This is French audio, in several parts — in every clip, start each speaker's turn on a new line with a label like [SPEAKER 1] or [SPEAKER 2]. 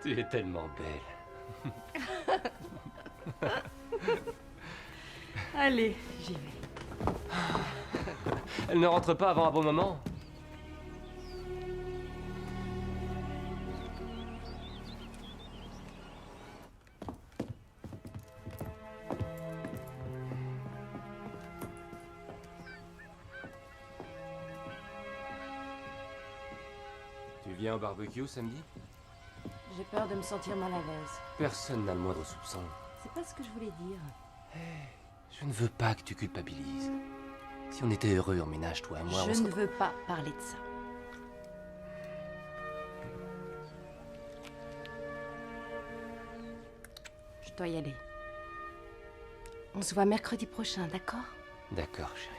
[SPEAKER 1] Tu es tellement belle.
[SPEAKER 2] Allez, j'y vais.
[SPEAKER 1] Elle ne rentre pas avant un bon moment. Tu viens au barbecue samedi?
[SPEAKER 2] J'ai peur de me sentir mal à l'aise.
[SPEAKER 1] Personne n'a le moindre soupçon.
[SPEAKER 2] C'est pas ce que je voulais dire.
[SPEAKER 1] Je ne veux pas que tu culpabilises. Si on était heureux en ménage, toi et moi,
[SPEAKER 2] Je ne veux pas parler de ça. Je dois y aller. On se voit mercredi prochain, d'accord?
[SPEAKER 1] D'accord, chérie.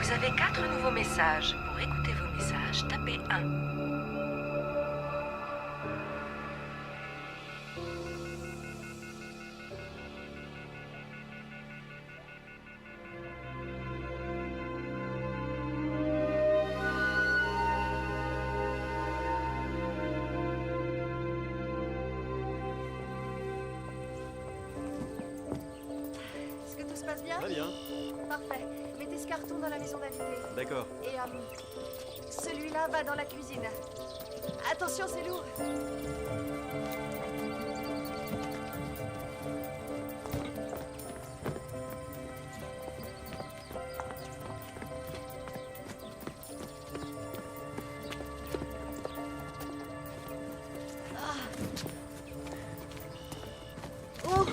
[SPEAKER 3] Vous avez 4 nouveaux messages. Pour écouter vos messages, tapez 1.
[SPEAKER 4] Est-ce que tout se passe bien?
[SPEAKER 5] Très bien.
[SPEAKER 4] Parfait. Mettez ce carton dans la maison d'invité.
[SPEAKER 5] D'accord.
[SPEAKER 4] Et celui-là va dans la cuisine. Attention, c'est lourd.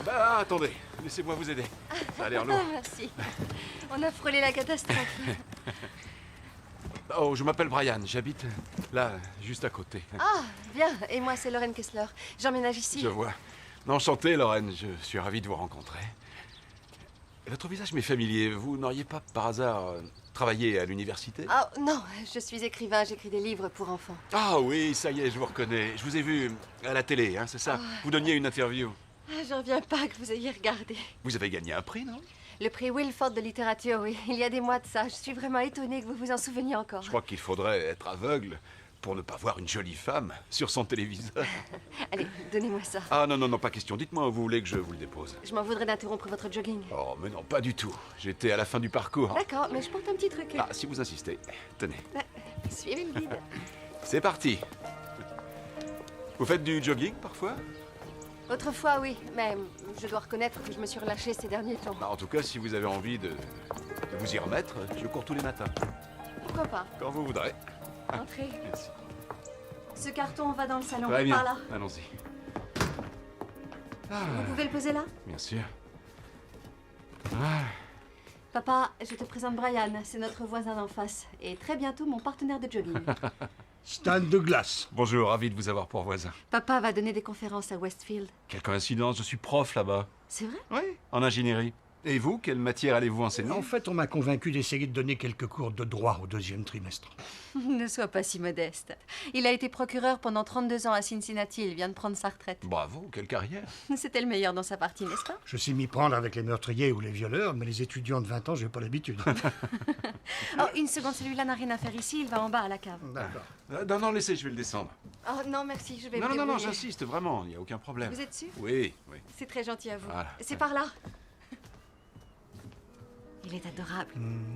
[SPEAKER 5] Bah, attendez. Laissez-moi vous aider. Ça a l'air lourd.
[SPEAKER 4] Merci. On a frôlé la catastrophe.
[SPEAKER 5] Oh, je m'appelle Brian. J'habite là, juste à côté.
[SPEAKER 4] Ah, bien. Et moi, c'est Lorraine Kessler. J'emménage ici.
[SPEAKER 5] Je vois. Enchanté, Lorraine. Je suis ravi de vous rencontrer. Votre visage m'est familier. Vous n'auriez pas, par hasard, travaillé à l'université?
[SPEAKER 4] Ah, non, je suis écrivain. J'écris des livres pour enfants.
[SPEAKER 5] Ah oui, ça y est, je vous reconnais. Je vous ai vu à la télé, hein, c'est ça? Vous donniez une interview.
[SPEAKER 4] Ah, je reviens pas que vous ayez regardé.
[SPEAKER 5] Vous avez gagné un prix, non?
[SPEAKER 4] Le prix Wilford de littérature, oui. Il y a des mois de ça. Je suis vraiment étonnée que vous vous en souveniez encore.
[SPEAKER 5] Je crois qu'il faudrait être aveugle pour ne pas voir une jolie femme sur son téléviseur.
[SPEAKER 4] Allez, donnez-moi ça.
[SPEAKER 5] Ah non, non, non, pas question. Dites-moi où vous voulez que je vous le dépose.
[SPEAKER 4] Je m'en voudrais d'interrompre votre jogging.
[SPEAKER 5] Oh, mais non, pas du tout. J'étais à la fin du parcours.
[SPEAKER 4] D'accord, mais je porte un petit truc.
[SPEAKER 5] Ah, si vous insistez. Tenez.
[SPEAKER 4] Suivez le guide.
[SPEAKER 5] C'est parti. Vous faites du jogging parfois?
[SPEAKER 4] Autrefois, oui, mais je dois reconnaître que je me suis relâchée ces derniers temps.
[SPEAKER 5] Bah, en tout cas, si vous avez envie de vous y remettre, je cours tous les matins.
[SPEAKER 4] Pourquoi pas?
[SPEAKER 5] Quand vous voudrez.
[SPEAKER 4] Entrez.
[SPEAKER 5] Merci.
[SPEAKER 4] Ce carton va dans le salon,
[SPEAKER 5] Très bien.
[SPEAKER 4] par là.
[SPEAKER 5] Allons-y.
[SPEAKER 4] Vous pouvez le poser là?
[SPEAKER 5] Bien sûr. Ah,
[SPEAKER 4] Papa, je te présente Brian, c'est notre voisin d'en face. Et très bientôt mon partenaire de jogging.
[SPEAKER 6] Stan de glace.
[SPEAKER 5] bonjour, ravi de vous avoir pour voisin.
[SPEAKER 4] Papa va donner des conférences à Westfield.
[SPEAKER 5] Quelle coïncidence, je suis prof là-bas.
[SPEAKER 4] C'est vrai?
[SPEAKER 5] Oui, en ingénierie. Et vous, quelle matière allez-vous enseigner?
[SPEAKER 6] En fait, on m'a convaincu d'essayer de donner quelques cours de droit au 2e trimestre.
[SPEAKER 4] Ne sois pas si modeste. Il a été procureur pendant 32 ans à Cincinnati. Il vient de prendre sa retraite.
[SPEAKER 5] Bravo, quelle carrière.
[SPEAKER 4] C'était le meilleur dans sa partie, n'est-ce pas?
[SPEAKER 6] Je sais m'y prendre avec les meurtriers ou les violeurs, mais les étudiants de 20 ans, j'ai pas l'habitude.
[SPEAKER 4] Oh, une seconde, celui-là n'a rien à faire ici. Il va en bas à la cave.
[SPEAKER 6] D'accord.
[SPEAKER 5] Non, laissez, je vais le descendre.
[SPEAKER 4] Oh non, merci, je vais
[SPEAKER 5] Non,
[SPEAKER 4] me
[SPEAKER 5] non,
[SPEAKER 4] débrouiller.
[SPEAKER 5] j'insiste, vraiment, il n'y a aucun problème.
[SPEAKER 4] Vous êtes sûr?
[SPEAKER 5] Oui.
[SPEAKER 4] C'est très gentil à vous.
[SPEAKER 5] Voilà.
[SPEAKER 4] C'est par là. Il est adorable.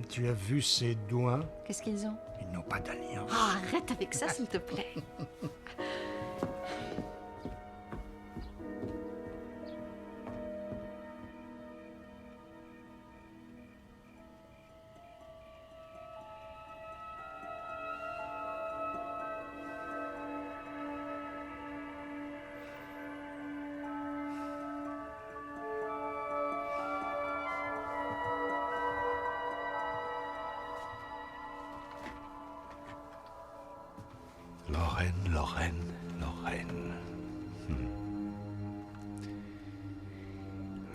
[SPEAKER 6] Tu as vu ces doigts?
[SPEAKER 4] Qu'est-ce qu'ils ont?
[SPEAKER 6] Ils n'ont pas d'alliance.
[SPEAKER 4] Oh, arrête avec ça, s'il te plaît.
[SPEAKER 5] Lorraine.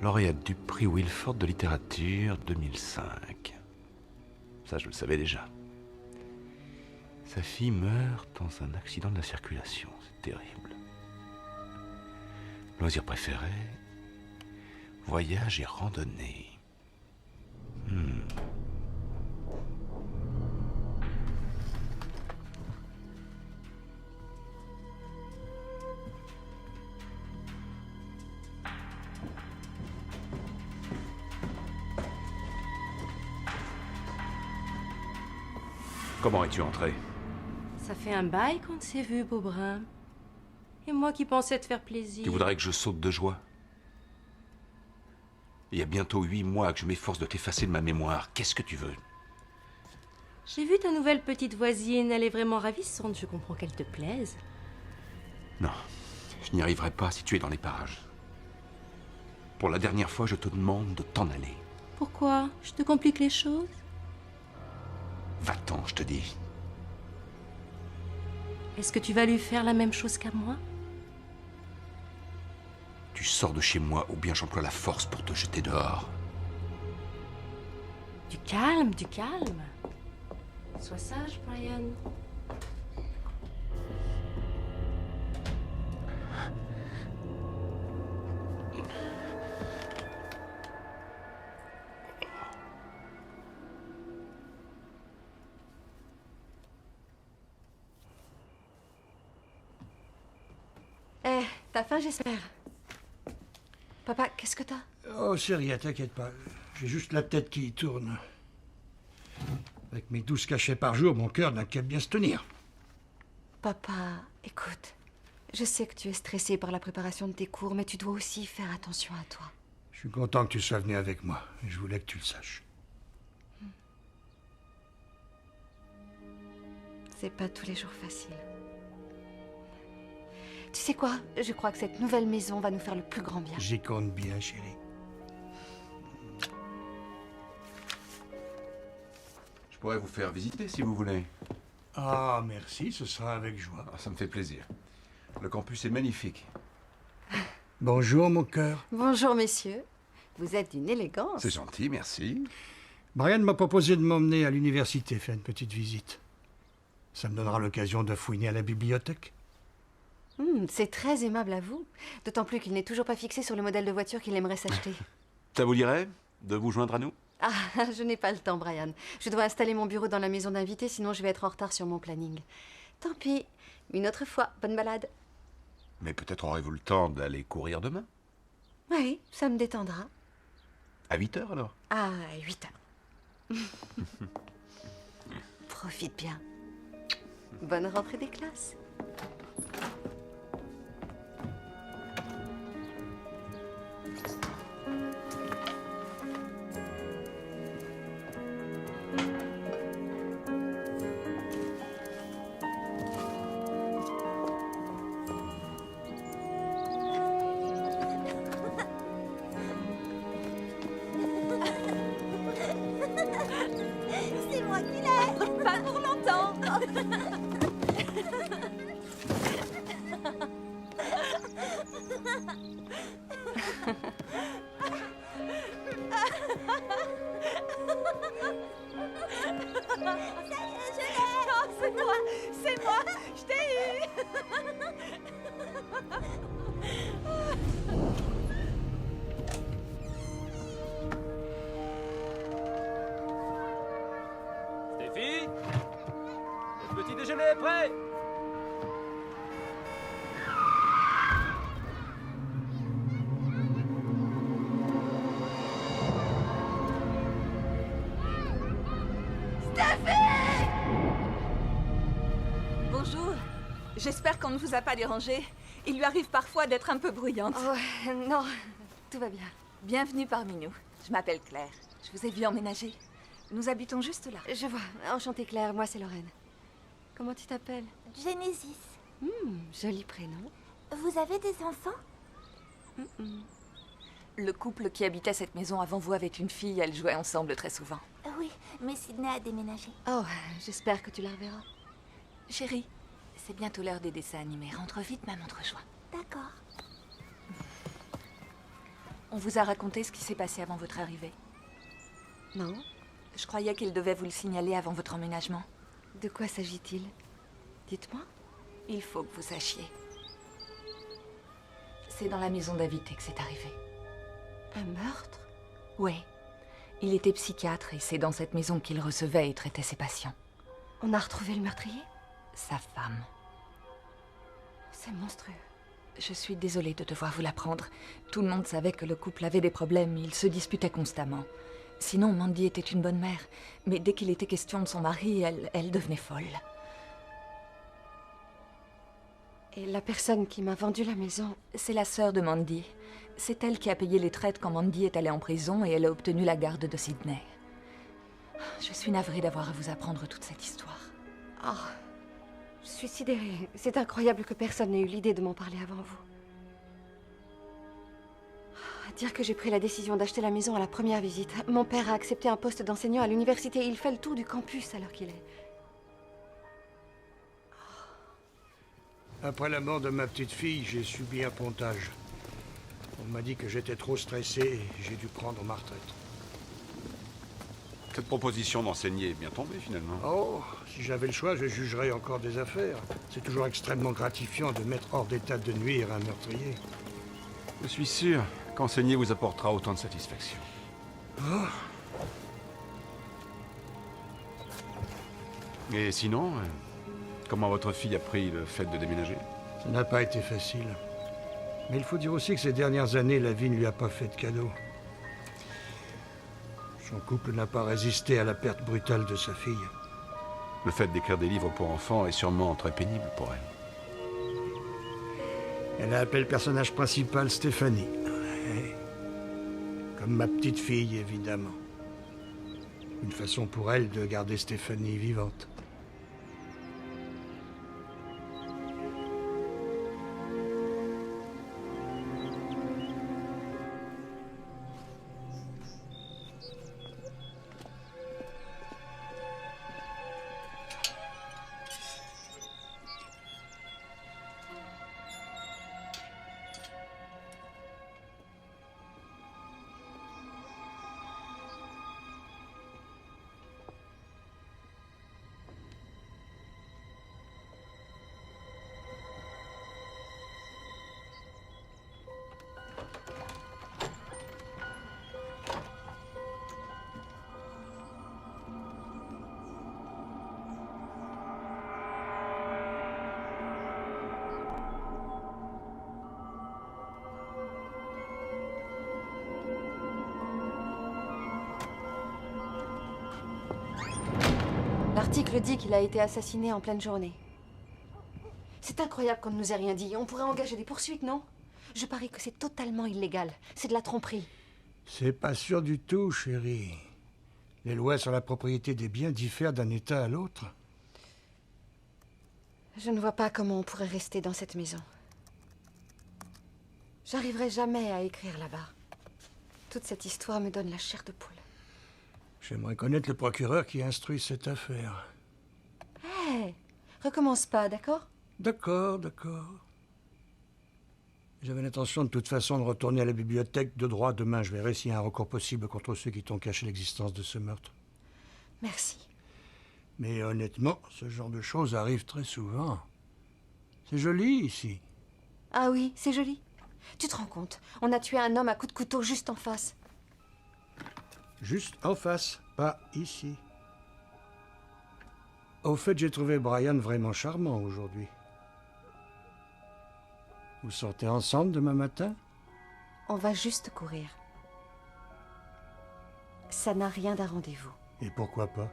[SPEAKER 5] Lauréate du prix Wilford de littérature 2005. Ça, je le savais déjà. Sa fille meurt dans un accident de la circulation. C'est terrible. Loisirs préférés, voyage et randonnée. Comment es-tu entré?
[SPEAKER 2] Ça fait un bail qu'on ne s'est vu, Beaubrun. Et moi qui pensais te faire plaisir.
[SPEAKER 5] Tu voudrais que je saute de joie? Il y a bientôt 8 mois que je m'efforce de t'effacer de ma mémoire. Qu'est-ce que tu veux?
[SPEAKER 2] J'ai vu ta nouvelle petite voisine. Elle est vraiment ravissante. Je comprends qu'elle te plaise.
[SPEAKER 5] Non, je n'y arriverai pas si tu es dans les parages. Pour la dernière fois, je te demande de t'en aller.
[SPEAKER 2] Pourquoi? Je te complique les choses?
[SPEAKER 5] Va-t'en, je te dis.
[SPEAKER 2] Est-ce que tu vas lui faire la même chose qu'à moi?
[SPEAKER 5] Tu sors de chez moi ou bien j'emploie la force pour te jeter dehors.
[SPEAKER 2] Du calme, du calme. Sois sage, Brian.
[SPEAKER 4] Eh, t'as faim, j'espère. Papa, qu'est-ce que t'as?
[SPEAKER 6] Oh, c'est rien, t'inquiète pas. J'ai juste la tête qui tourne. Avec mes 12 cachets par jour, mon cœur n'a qu'à bien se tenir.
[SPEAKER 4] Papa, écoute. Je sais que tu es stressé par la préparation de tes cours, mais tu dois aussi faire attention à toi.
[SPEAKER 6] Je suis content que tu sois venu avec moi. Je voulais que tu le saches.
[SPEAKER 4] C'est pas tous les jours facile. Tu sais quoi? Je crois que cette nouvelle maison va nous faire le plus grand bien.
[SPEAKER 6] J'y compte bien, chérie.
[SPEAKER 5] Je pourrais vous faire visiter si vous voulez.
[SPEAKER 6] Ah, merci, ce sera avec joie.
[SPEAKER 5] Ah, ça me fait plaisir. Le campus est magnifique.
[SPEAKER 6] Bonjour, mon cœur.
[SPEAKER 4] Bonjour, messieurs. Vous êtes d'une élégance.
[SPEAKER 5] C'est gentil, merci.
[SPEAKER 6] Brian m'a proposé de m'emmener à l'université faire une petite visite. Ça me donnera l'occasion de fouiner à la bibliothèque.
[SPEAKER 4] C'est très aimable à vous. D'autant plus qu'il n'est toujours pas fixé sur le modèle de voiture qu'il aimerait s'acheter.
[SPEAKER 5] Ça vous dirait de vous joindre à nous?
[SPEAKER 4] Ah, je n'ai pas le temps, Brian. Je dois installer mon bureau dans la maison d'invités, sinon je vais être en retard sur mon planning. Tant pis. Une autre fois. Bonne balade.
[SPEAKER 5] Mais peut-être aurez-vous le temps d'aller courir demain?
[SPEAKER 4] Oui, ça me détendra.
[SPEAKER 5] À 8 heures alors?
[SPEAKER 4] À 8 heures. Profite bien. Bonne rentrée des classes.
[SPEAKER 7] C'est moi qui l'ai. Pas pour longtemps. moi, je t'ai eu.
[SPEAKER 1] Stéphie, le petit déjeuner est prêt.
[SPEAKER 7] Bonjour. J'espère qu'on ne vous a pas dérangé. Il lui arrive parfois d'être un peu bruyante.
[SPEAKER 4] Oh, non, tout va bien.
[SPEAKER 7] Bienvenue parmi nous. Je m'appelle Claire. Je vous ai vu emménager. Nous habitons juste là.
[SPEAKER 4] Je vois. Enchantée Claire, moi c'est Lorraine. Comment tu t'appelles?
[SPEAKER 8] Genesis,
[SPEAKER 4] Joli prénom.
[SPEAKER 8] vous avez des enfants?
[SPEAKER 7] Le couple qui habitait cette maison avant vous avait une fille. Elles jouaient ensemble très souvent.
[SPEAKER 8] Oui, mais Sydney a déménagé.
[SPEAKER 4] Oh, j'espère que tu la reverras.
[SPEAKER 7] Chérie, c'est bientôt l'heure des dessins animés. Rentre vite, maman te rejoint.
[SPEAKER 8] D'accord.
[SPEAKER 7] On vous a raconté ce qui s'est passé avant votre arrivée.
[SPEAKER 4] Non?
[SPEAKER 7] Je croyais qu'il devait vous le signaler avant votre emménagement.
[SPEAKER 4] De quoi s'agit-il? Dites-moi.
[SPEAKER 7] Il faut que vous sachiez. C'est dans la maison d'invités que c'est arrivé.
[SPEAKER 4] Un meurtre?
[SPEAKER 7] Oui. Il était psychiatre et c'est dans cette maison qu'il recevait et traitait ses patients.
[SPEAKER 4] On a retrouvé le meurtrier?
[SPEAKER 7] Sa femme.
[SPEAKER 4] C'est monstrueux.
[SPEAKER 7] Je suis désolée de devoir vous l'apprendre. Tout le monde savait que le couple avait des problèmes, ils se disputaient constamment. Sinon, Mandy était une bonne mère. Mais dès qu'il était question de son mari, elle devenait folle.
[SPEAKER 4] Et la personne qui m'a vendu la maison...
[SPEAKER 7] C'est la sœur de Mandy. C'est elle qui a payé les traites quand Mandy est allée en prison et elle a obtenu la garde de Sydney. Je suis navrée d'avoir à vous apprendre toute cette histoire.
[SPEAKER 4] Oh, je suis sidérée. C'est incroyable que personne n'ait eu l'idée de m'en parler avant vous. Dire que j'ai pris la décision d'acheter la maison à la première visite. Mon père a accepté un poste d'enseignant à l'université. Il fait le tour du campus à l'heure qu'il est.
[SPEAKER 6] Après la mort de ma petite fille, j'ai subi un pontage. On m'a dit que j'étais trop stressé et j'ai dû prendre ma retraite.
[SPEAKER 5] Cette proposition d'enseigner est bien tombée finalement.
[SPEAKER 6] Oh, si j'avais le choix, je jugerais encore des affaires. C'est toujours extrêmement gratifiant de mettre hors d'état de nuire un meurtrier.
[SPEAKER 5] Je suis sûr qu'enseigner vous apportera autant de satisfaction.
[SPEAKER 6] Oh.
[SPEAKER 5] Et sinon, comment votre fille a pris le fait de déménager?
[SPEAKER 6] Ça n'a pas été facile. Mais il faut dire aussi que ces dernières années, la vie ne lui a pas fait de cadeau. Son couple n'a pas résisté à la perte brutale de sa fille.
[SPEAKER 5] Le fait d'écrire des livres pour enfants est sûrement très pénible pour elle.
[SPEAKER 6] Elle a appelé le personnage principal Stéphanie. Ouais. Comme ma petite fille, évidemment. Une façon pour elle de garder Stéphanie vivante.
[SPEAKER 4] L'article dit qu'il a été assassiné en pleine journée. C'est incroyable qu'on ne nous ait rien dit. On pourrait engager des poursuites, non? Je parie que c'est totalement illégal. C'est de la tromperie.
[SPEAKER 6] C'est pas sûr du tout, chérie. Les lois sur la propriété des biens diffèrent d'un État à l'autre.
[SPEAKER 4] Je ne vois pas comment on pourrait rester dans cette maison. J'arriverai jamais à écrire là-bas. Toute cette histoire me donne la chair de poule.
[SPEAKER 6] J'aimerais connaître le procureur qui instruit cette affaire.
[SPEAKER 4] Hé, recommence pas, d'accord?
[SPEAKER 6] D'accord, d'accord. J'avais l'intention de toute façon de retourner à la bibliothèque de droit. Demain, je verrai s'il y a un recours possible contre ceux qui t'ont caché l'existence de ce meurtre.
[SPEAKER 4] Merci.
[SPEAKER 6] Mais honnêtement, ce genre de choses arrive très souvent. C'est joli ici.
[SPEAKER 4] Ah oui, c'est joli. Tu te rends compte? On a tué un homme à coups de couteau juste en face.
[SPEAKER 6] Juste en face, pas ici. Au fait, j'ai trouvé Brian vraiment charmant aujourd'hui. Vous sortez ensemble demain matin?
[SPEAKER 4] On va juste courir. Ça n'a rien d'un rendez-vous.
[SPEAKER 6] Et pourquoi pas?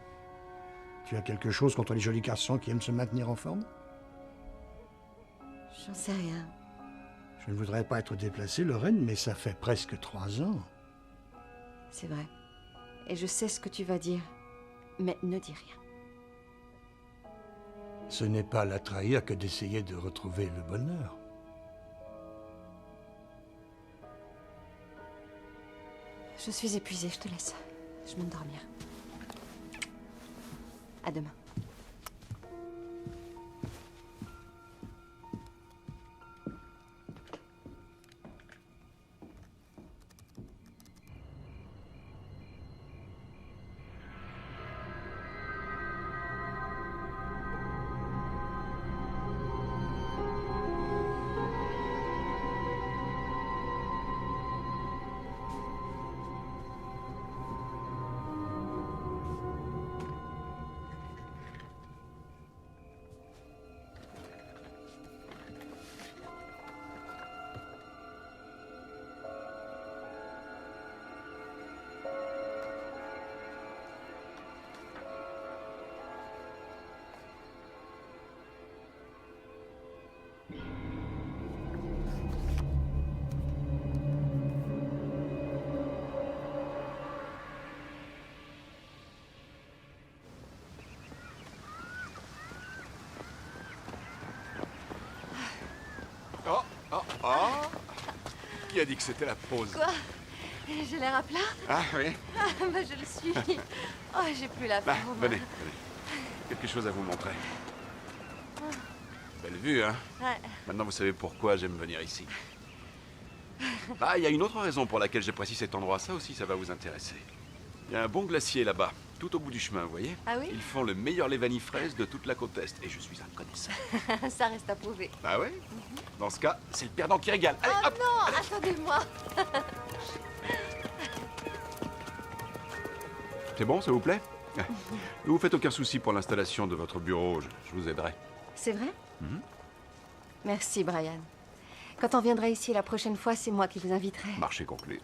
[SPEAKER 6] Tu as quelque chose contre les jolis garçons qui aiment se maintenir en forme?
[SPEAKER 4] J'en sais rien.
[SPEAKER 6] Je ne voudrais pas être déplacé, Lorraine, mais ça fait presque 3 ans.
[SPEAKER 4] C'est vrai. Et je sais ce que tu vas dire. Mais ne dis rien.
[SPEAKER 6] Ce n'est pas la trahir que d'essayer de retrouver le bonheur.
[SPEAKER 4] Je suis épuisée, je te laisse. Je vais m'endormir. À demain.
[SPEAKER 5] Qui a dit que c'était la pause?
[SPEAKER 4] Quoi? J'ai l'air à plat?
[SPEAKER 5] Ah oui.
[SPEAKER 4] Ah, bah je le suis. Oh, j'ai plus la
[SPEAKER 5] Bah,
[SPEAKER 4] forme.
[SPEAKER 5] venez. Quelque chose à vous montrer. Belle vue, hein?
[SPEAKER 4] Ouais.
[SPEAKER 5] Maintenant, vous savez pourquoi j'aime venir ici. Ah, il y a une autre raison pour laquelle j'apprécie cet endroit. Ça aussi, ça va vous intéresser. Il y a un bon glacier là-bas, tout au bout du chemin, vous voyez?
[SPEAKER 4] Ah oui?
[SPEAKER 5] Ils font le meilleur lait vanille fraise de toute la côte Est. Et je suis un connaisseur.
[SPEAKER 4] Ça reste à prouver.
[SPEAKER 5] Ah ouais? Dans ce cas, c'est le perdant qui régale. Allez,
[SPEAKER 4] Oh
[SPEAKER 5] hop!
[SPEAKER 4] non, attendez-moi.
[SPEAKER 5] C'est bon, ça vous plaît? Ne vous faites aucun souci pour l'installation de votre bureau, je vous aiderai.
[SPEAKER 4] C'est vrai?
[SPEAKER 5] Mhm.
[SPEAKER 4] Merci, Brian. Quand on viendra ici la prochaine fois, c'est moi qui vous inviterai.
[SPEAKER 5] Marché conclu.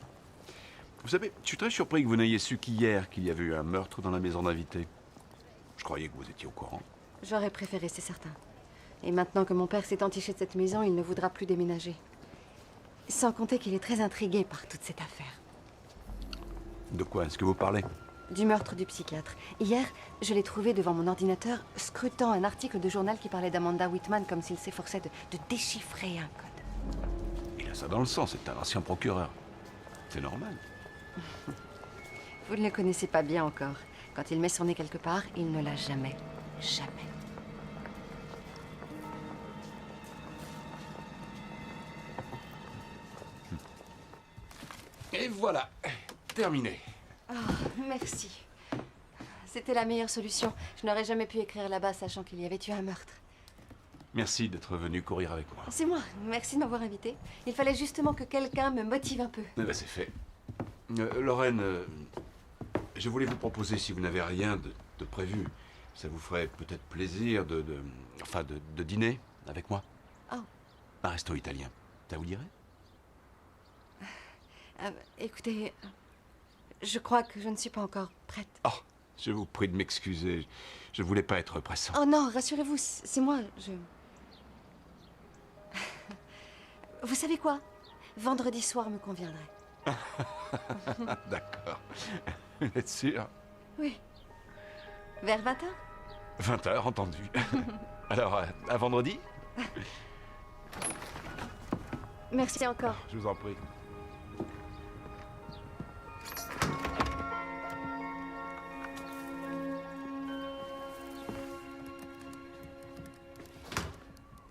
[SPEAKER 5] Vous savez, je suis très surpris que vous n'ayez su qu'hier qu'il y avait eu un meurtre dans la maison d'invités. Je croyais que vous étiez au courant.
[SPEAKER 4] J'aurais préféré, c'est certain. Et maintenant que mon père s'est entiché de cette maison, il ne voudra plus déménager. Sans compter qu'il est très intrigué par toute cette affaire.
[SPEAKER 5] De quoi est-ce que vous parlez?
[SPEAKER 4] Du meurtre du psychiatre. Hier, je l'ai trouvé devant mon ordinateur, scrutant un article de journal qui parlait d'Amanda Whitman comme s'il s'efforçait de déchiffrer un code.
[SPEAKER 5] Il a ça dans le sang, c'est un ancien procureur. C'est normal.
[SPEAKER 4] Vous ne le connaissez pas bien encore. Quand il met son nez quelque part, il ne l'a jamais. Jamais.
[SPEAKER 5] Et voilà, terminé.
[SPEAKER 4] Oh, merci. C'était la meilleure solution. Je n'aurais jamais pu écrire là-bas sachant qu'il y avait eu un meurtre.
[SPEAKER 5] Merci d'être venu courir avec moi.
[SPEAKER 4] C'est moi. Merci de m'avoir invité. Il fallait justement que quelqu'un me motive un peu.
[SPEAKER 5] Eh ben, c'est fait. Lorraine, je voulais vous proposer, si vous n'avez rien de prévu, ça vous ferait peut-être plaisir de dîner avec moi.
[SPEAKER 4] Oh.
[SPEAKER 5] Un resto italien. Ça vous dirait?
[SPEAKER 4] Écoutez, je crois que je ne suis pas encore prête.
[SPEAKER 5] Oh, je vous prie de m'excuser. Je voulais pas être pressant.
[SPEAKER 4] Oh non, rassurez-vous, c'est moi, Vous savez quoi? Vendredi soir me conviendrait.
[SPEAKER 5] D'accord. Vous êtes sûr?
[SPEAKER 4] Oui. Vers 20h?
[SPEAKER 5] 20h, entendu. Alors, à vendredi?
[SPEAKER 4] Merci encore.
[SPEAKER 5] Je vous en prie.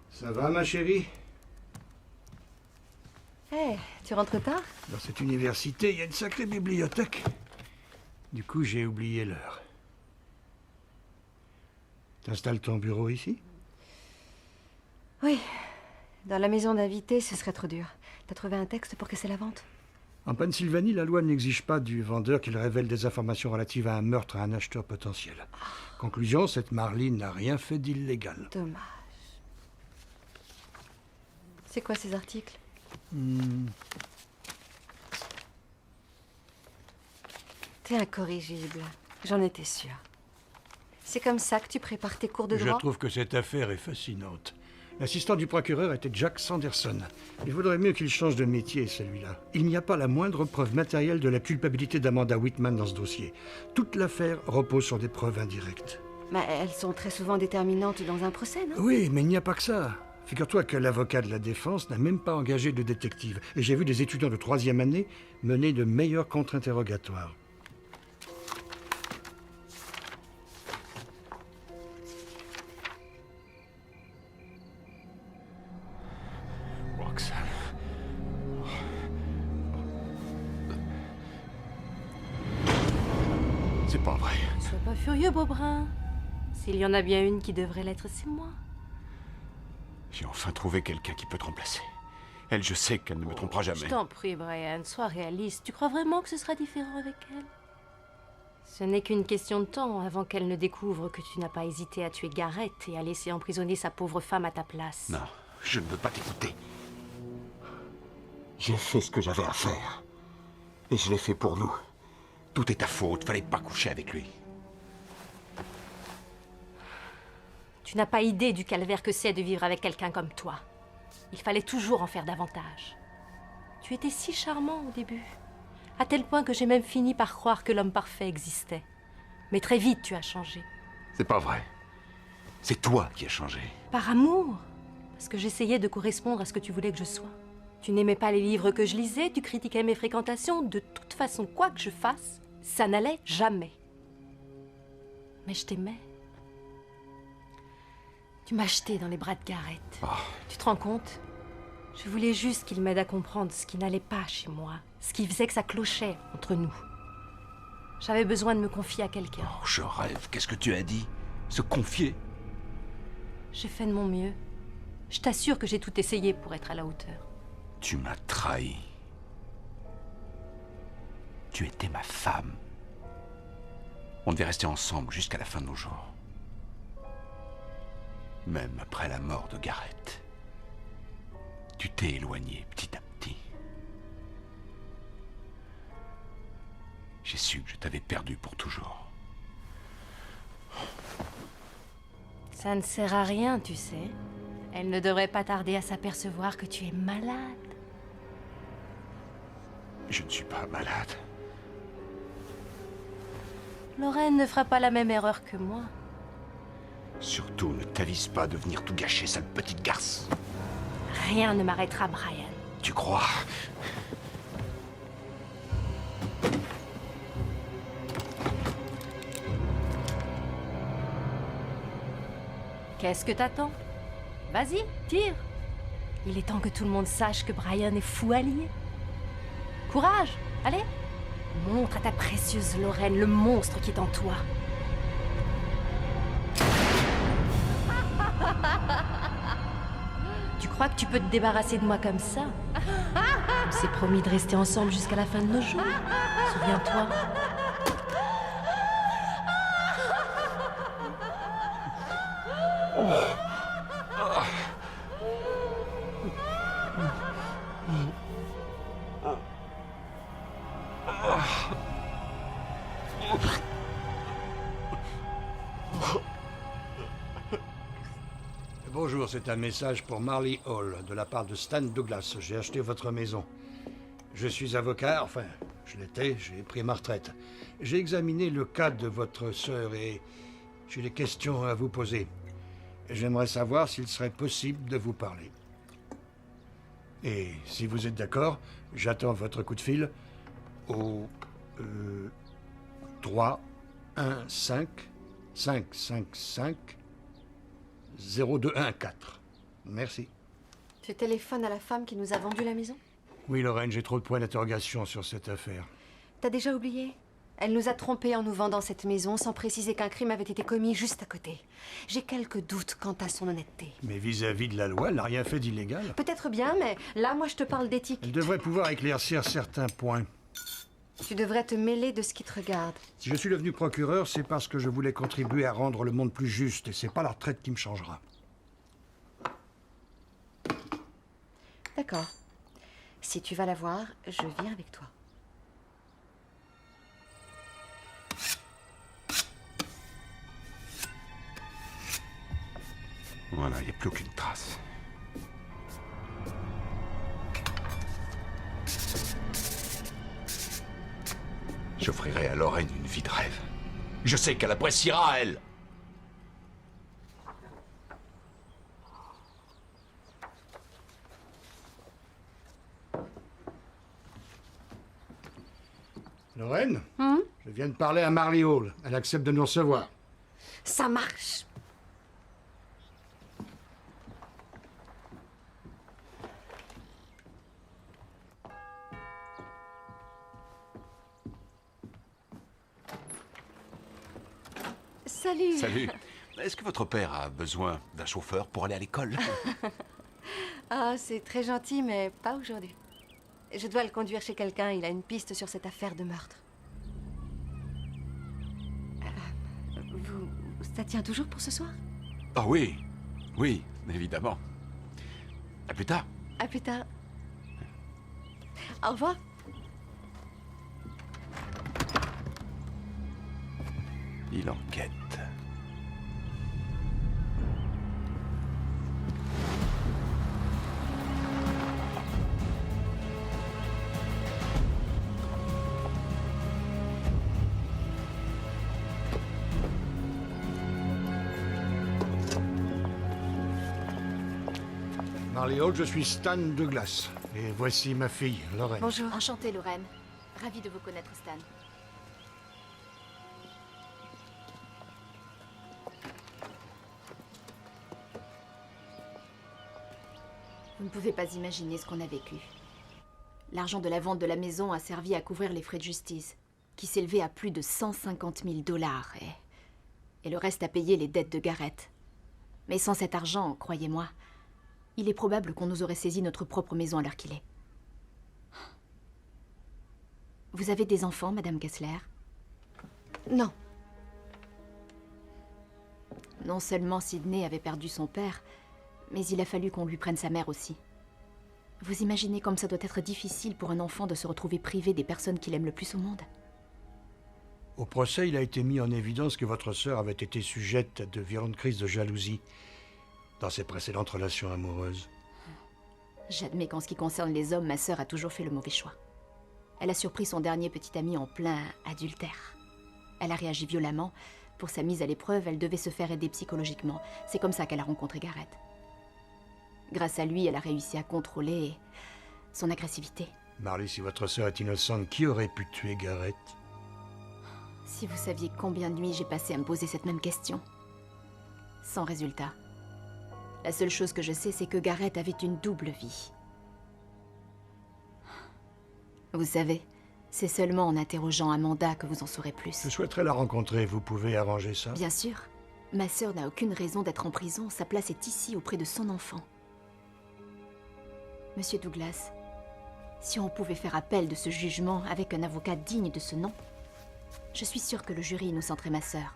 [SPEAKER 6] Ça va, ma chérie?
[SPEAKER 4] Hé, tu rentres tard?
[SPEAKER 6] Dans cette université, il y a une sacrée bibliothèque. Du coup, j'ai oublié l'heure. T'installes ton bureau ici?
[SPEAKER 4] Oui. Dans la maison d'invités, ce serait trop dur. T'as trouvé un texte pour casser la vente?
[SPEAKER 6] En Pennsylvanie, la loi n'exige pas du vendeur qu'il révèle des informations relatives à un meurtre à un acheteur potentiel. Conclusion, cette Marlene n'a rien fait d'illégal.
[SPEAKER 4] Dommage. C'est quoi ces articles? T'es incorrigible. J'en étais sûre. C'est comme ça que tu prépares tes cours de
[SPEAKER 6] Je
[SPEAKER 4] droit?
[SPEAKER 6] trouve que cette affaire est fascinante. L'assistant du procureur était Jack Sanderson. Il vaudrait mieux qu'il change de métier, celui-là. Il n'y a pas la moindre preuve matérielle de la culpabilité d'Amanda Whitman dans ce dossier. Toute l'affaire repose sur des preuves indirectes.
[SPEAKER 4] Mais elles sont très souvent déterminantes dans un procès, non?
[SPEAKER 6] Oui, mais il n'y a pas que ça. Figure-toi que l'avocat de la défense n'a même pas engagé de détective. Et j'ai vu des étudiants de 3e année mener de meilleurs contre-interrogatoires.
[SPEAKER 5] Roxane. C'est pas vrai.
[SPEAKER 2] Sois pas furieux, Beaubrun. S'il y en a bien une qui devrait l'être, c'est moi.
[SPEAKER 5] J'ai enfin trouvé quelqu'un qui peut te remplacer. Elle, je sais qu'elle ne me trompera jamais.
[SPEAKER 2] Je t'en prie, Brian, sois réaliste. Tu crois vraiment que ce sera différent avec elle? Ce n'est qu'une question de temps avant qu'elle ne découvre que tu n'as pas hésité à tuer Garrett et à laisser emprisonner sa pauvre femme à ta place.
[SPEAKER 5] Non, je ne veux pas t'écouter. J'ai fait ce que j'avais à faire. Et je l'ai fait pour nous. Tout est ta faute, fallait pas coucher avec lui.
[SPEAKER 2] Tu n'as pas idée du calvaire que c'est de vivre avec quelqu'un comme toi. Il fallait toujours en faire davantage. Tu étais si charmant au début, à tel point que j'ai même fini par croire que l'homme parfait existait. Mais très vite, tu as changé.
[SPEAKER 5] C'est pas vrai. C'est toi qui as changé.
[SPEAKER 2] Par amour, parce que j'essayais de correspondre à ce que tu voulais que je sois. Tu n'aimais pas les livres que je lisais, tu critiquais mes fréquentations. De toute façon, quoi que je fasse, ça n'allait jamais. Mais je t'aimais. Tu m'as jeté dans les bras de Garrett.
[SPEAKER 5] Oh.
[SPEAKER 2] Tu te rends compte? Je voulais juste qu'il m'aide à comprendre ce qui n'allait pas chez moi, ce qui faisait que ça clochait entre nous. J'avais besoin de me confier à quelqu'un.
[SPEAKER 5] Oh, je rêve. Qu'est-ce que tu as dit? Se confier?
[SPEAKER 2] J'ai fait de mon mieux. Je t'assure que j'ai tout essayé pour être à la hauteur.
[SPEAKER 5] Tu m'as trahi. Tu étais ma femme. On devait rester ensemble jusqu'à la fin de nos jours. Même après la mort de Garrett. Tu t'es éloigné petit à petit. J'ai su que je t'avais perdu pour toujours.
[SPEAKER 2] Ça ne sert à rien, tu sais. Elle ne devrait pas tarder à s'apercevoir que tu es malade.
[SPEAKER 5] Je ne suis pas malade.
[SPEAKER 2] Lorraine ne fera pas la même erreur que moi.
[SPEAKER 5] Surtout, ne t'avise pas de venir tout gâcher, sale petite garce.
[SPEAKER 2] Rien ne m'arrêtera, Brian.
[SPEAKER 5] Tu crois?
[SPEAKER 2] Qu'est-ce que t'attends? Vas-y, tire. Il est temps que tout le monde sache que Brian est fou allié. Courage, allez. Montre à ta précieuse Lorraine le monstre qui est en toi. Tu crois que tu peux te débarrasser de moi comme ça? On s'est promis de rester ensemble jusqu'à la fin de nos jours. Souviens-toi.
[SPEAKER 6] Bonjour, c'est un message pour Marley Hall, de la part de Stan Douglas. J'ai acheté votre maison. Je suis avocat, enfin, je l'étais, j'ai pris ma retraite. J'ai examiné le cas de votre sœur et j'ai des questions à vous poser. J'aimerais savoir s'il serait possible de vous parler. Et si vous êtes d'accord, j'attends votre coup de fil au 3 1 5 5 5 5 0214. Merci.
[SPEAKER 4] Tu téléphones à la femme qui nous a vendu la maison?
[SPEAKER 6] Oui, Lorraine, j'ai trop de points d'interrogation sur cette affaire.
[SPEAKER 4] T'as déjà oublié? Elle nous a trompés en nous vendant cette maison sans préciser qu'un crime avait été commis juste à côté. J'ai quelques doutes quant à son honnêteté.
[SPEAKER 6] Mais vis-à-vis de la loi, elle n'a rien fait d'illégal.
[SPEAKER 4] Peut-être bien, mais là, moi, je te parle d'éthique.
[SPEAKER 6] Elle devrait pouvoir éclaircir certains points.
[SPEAKER 4] Tu devrais te mêler de ce qui te regarde.
[SPEAKER 6] Si je suis devenu procureur, c'est parce que je voulais contribuer à rendre le monde plus juste, et c'est pas la retraite qui me changera.
[SPEAKER 4] D'accord. Si tu vas la voir, je viens avec toi.
[SPEAKER 5] Voilà, il n'y a plus aucune trace. J'offrirai à Lorraine une vie de rêve. Je sais qu'elle appréciera, elle.
[SPEAKER 6] Lorraine, je viens de parler à Marley Hall. Elle accepte de nous recevoir.
[SPEAKER 4] Ça marche. Salut.
[SPEAKER 5] Salut. Est-ce que votre père a besoin d'un chauffeur pour aller à l'école?
[SPEAKER 4] Ah, c'est très gentil, mais pas aujourd'hui. Je dois le conduire chez quelqu'un. Il a une piste sur cette affaire de meurtre. Ça tient toujours pour ce soir?
[SPEAKER 5] Ah oui, oui, évidemment. À plus tard.
[SPEAKER 4] À plus tard. Au revoir.
[SPEAKER 5] Il enquête.
[SPEAKER 6] Marley Hall, je suis Stan Douglas. Et voici ma fille, Lorraine.
[SPEAKER 4] Bonjour.
[SPEAKER 8] Enchantée, Lorraine. Ravie de vous connaître, Stan. Vous ne pouvez pas imaginer ce qu'on a vécu. L'argent de la vente de la maison a servi à couvrir les frais de justice, qui s'élevaient à plus de 150 000 $, et le reste à payer les dettes de Garrett. Mais sans cet argent, croyez-moi, il est probable qu'on nous aurait saisi notre propre maison à l'heure qu'il est. Vous avez des enfants, Madame Kessler?
[SPEAKER 4] Non.
[SPEAKER 8] Non seulement Sidney avait perdu son père, mais il a fallu qu'on lui prenne sa mère aussi. Vous imaginez comme ça doit être difficile pour un enfant de se retrouver privé des personnes qu'il aime le plus au monde?
[SPEAKER 6] Au procès, il a été mis en évidence que votre sœur avait été sujette à de violentes crises de jalousie dans ses précédentes relations amoureuses.
[SPEAKER 8] J'admets qu'en ce qui concerne les hommes, ma sœur a toujours fait le mauvais choix. Elle a surpris son dernier petit ami en plein adultère. Elle a réagi violemment. Pour sa mise à l'épreuve, elle devait se faire aider psychologiquement. C'est comme ça qu'elle a rencontré Garrett. Grâce à lui, elle a réussi à contrôler son agressivité.
[SPEAKER 6] Marley, si votre sœur est innocente, qui aurait pu tuer Garrett?
[SPEAKER 8] Si vous saviez combien de nuits j'ai passé à me poser cette même question. Sans résultat. La seule chose que je sais, c'est que Garrett avait une double vie. Vous savez, c'est seulement en interrogeant Amanda que vous en saurez plus.
[SPEAKER 6] Je souhaiterais la rencontrer. Vous pouvez arranger ça?
[SPEAKER 8] Bien sûr. Ma sœur n'a aucune raison d'être en prison. Sa place est ici, auprès de son enfant. Monsieur Douglas, si on pouvait faire appel de ce jugement avec un avocat digne de ce nom, je suis sûre que le jury innocenterait ma sœur.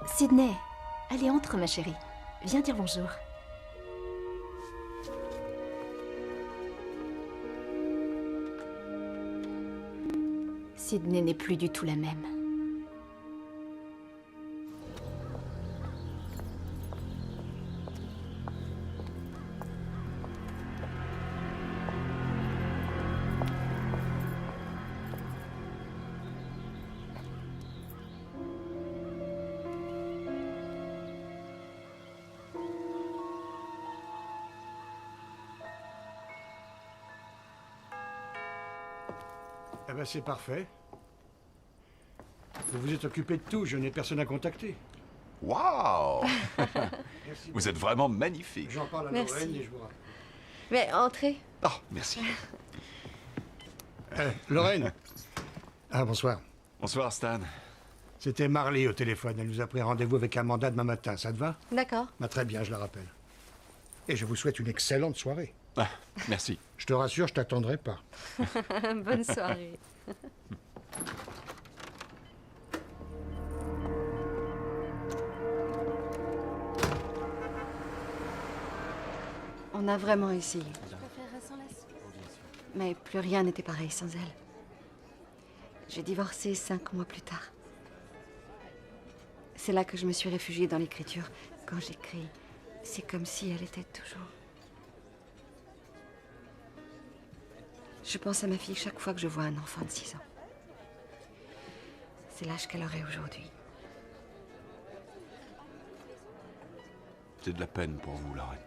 [SPEAKER 8] Sidney, allez, entre, ma chérie. Viens dire bonjour. Sidney n'est plus du tout la même.
[SPEAKER 6] Eh ben, c'est parfait. Vous vous êtes occupé de tout, je n'ai personne à contacter.
[SPEAKER 5] Waouh!
[SPEAKER 6] Merci.
[SPEAKER 5] Vous êtes vraiment magnifique.
[SPEAKER 6] J'en parle à
[SPEAKER 4] Merci.
[SPEAKER 6] Lorraine et je vous rappelle.
[SPEAKER 4] Mais entrez.
[SPEAKER 5] Oh, merci.
[SPEAKER 6] Lorraine. Ah, bonsoir.
[SPEAKER 5] Bonsoir, Stan.
[SPEAKER 6] C'était Marley au téléphone. Elle nous a pris rendez-vous avec Amanda demain matin. Ça te va?
[SPEAKER 4] D'accord.
[SPEAKER 6] Bah, très bien, je la rappelle. Et je vous souhaite une excellente soirée.
[SPEAKER 5] Ah, merci.
[SPEAKER 6] Je te rassure, je t'attendrai pas.
[SPEAKER 4] Bonne soirée. On a vraiment essayé. Mais plus rien n'était pareil sans elle. J'ai divorcé 5 mois plus tard. C'est là que je me suis réfugiée dans l'écriture. Quand j'écris, c'est comme si elle était toujours. Je pense à ma fille chaque fois que je vois un enfant de 6 ans. C'est l'âge qu'elle aurait aujourd'hui.
[SPEAKER 5] C'est de la peine pour vous, Lorraine.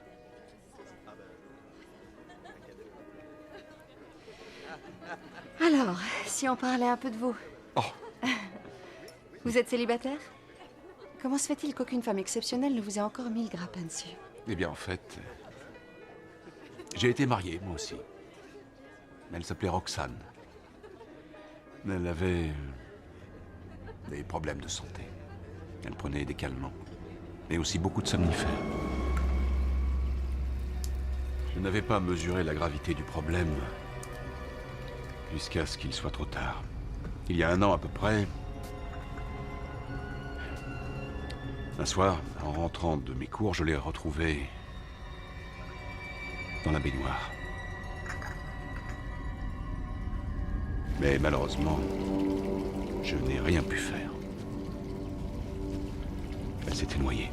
[SPEAKER 4] Alors, si on parlait un peu de vous.
[SPEAKER 5] Oh.
[SPEAKER 4] Vous êtes célibataire? Comment se fait-il qu'aucune femme exceptionnelle ne vous ait encore mis le grappin dessus?
[SPEAKER 5] Eh bien, en fait, j'ai été marié, moi aussi. Elle s'appelait Roxane. Elle avait des problèmes de santé. Elle prenait des calmants, mais aussi beaucoup de somnifères. Je n'avais pas mesuré la gravité du problème jusqu'à ce qu'il soit trop tard. Il y a 1 an à peu près, un soir, en rentrant de mes cours, je l'ai retrouvée dans la baignoire. Mais malheureusement, je n'ai rien pu faire. Elle s'était noyée.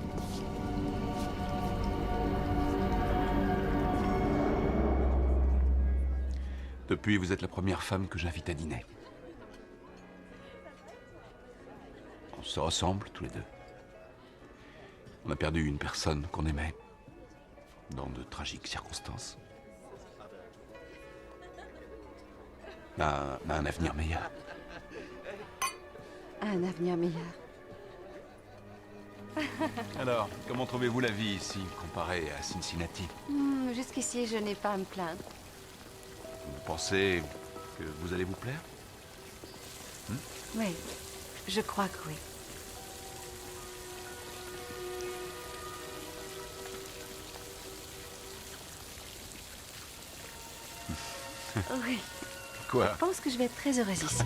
[SPEAKER 5] Depuis, vous êtes la première femme que j'invite à dîner. On se ressemble tous les deux. On a perdu une personne qu'on aimait, dans de tragiques circonstances. Un avenir meilleur.
[SPEAKER 4] Un avenir meilleur.
[SPEAKER 5] Alors, comment trouvez-vous la vie ici, comparée à Cincinnati?
[SPEAKER 4] Jusqu'ici, je n'ai pas à me plaindre.
[SPEAKER 5] Vous pensez que vous allez vous plaire?
[SPEAKER 4] Oui, je crois que oui. Oui,
[SPEAKER 5] Quoi?
[SPEAKER 4] je pense que je vais être très heureuse ici.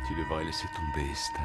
[SPEAKER 5] Tu devrais laisser tomber, Stan.